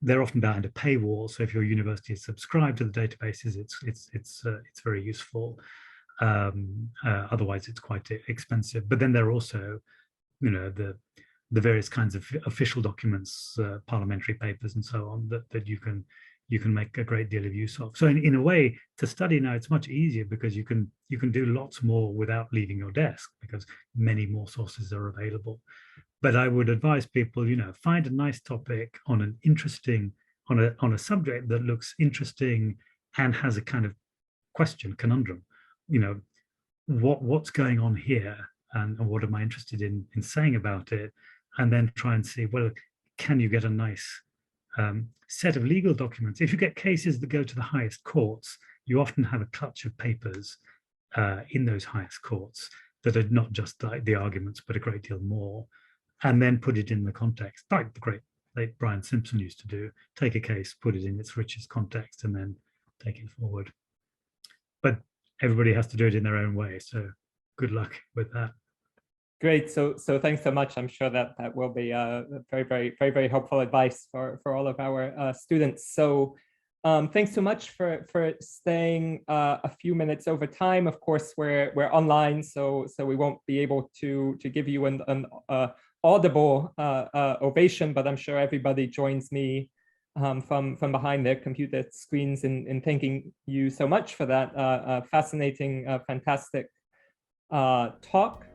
They're often behind a paywall, so if your university is subscribed to the databases, it's very useful. Otherwise, it's quite expensive. But then there are also, the various kinds of official documents, parliamentary papers, and so on that you can make a great deal of use of. So in a way, to study now, it's much easier because you can do lots more without leaving your desk, because many more sources are available. But I would advise people, find a nice topic on an interesting, on a subject that looks interesting and has a kind of conundrum. What's going on here, and what am I interested in saying about it? And then try and see, well, can you get a nice set of legal documents? If you get cases that go to the highest courts, you often have a clutch of papers in those highest courts that are not just like the arguments, but a great deal more, and then put it in the context, like the great late Brian Simpson used to do. Take a case, put it in its richest context, and then take it forward. But everybody has to do it in their own way, so good luck with that. Great. So thanks so much. I'm sure that that will be very helpful advice for all of our students. So thanks so much for staying a few minutes over time. Of course, we're online, so we won't be able to give you an audible ovation, but I'm sure everybody joins me from behind their computer screens in thanking you so much for that fascinating, fantastic talk.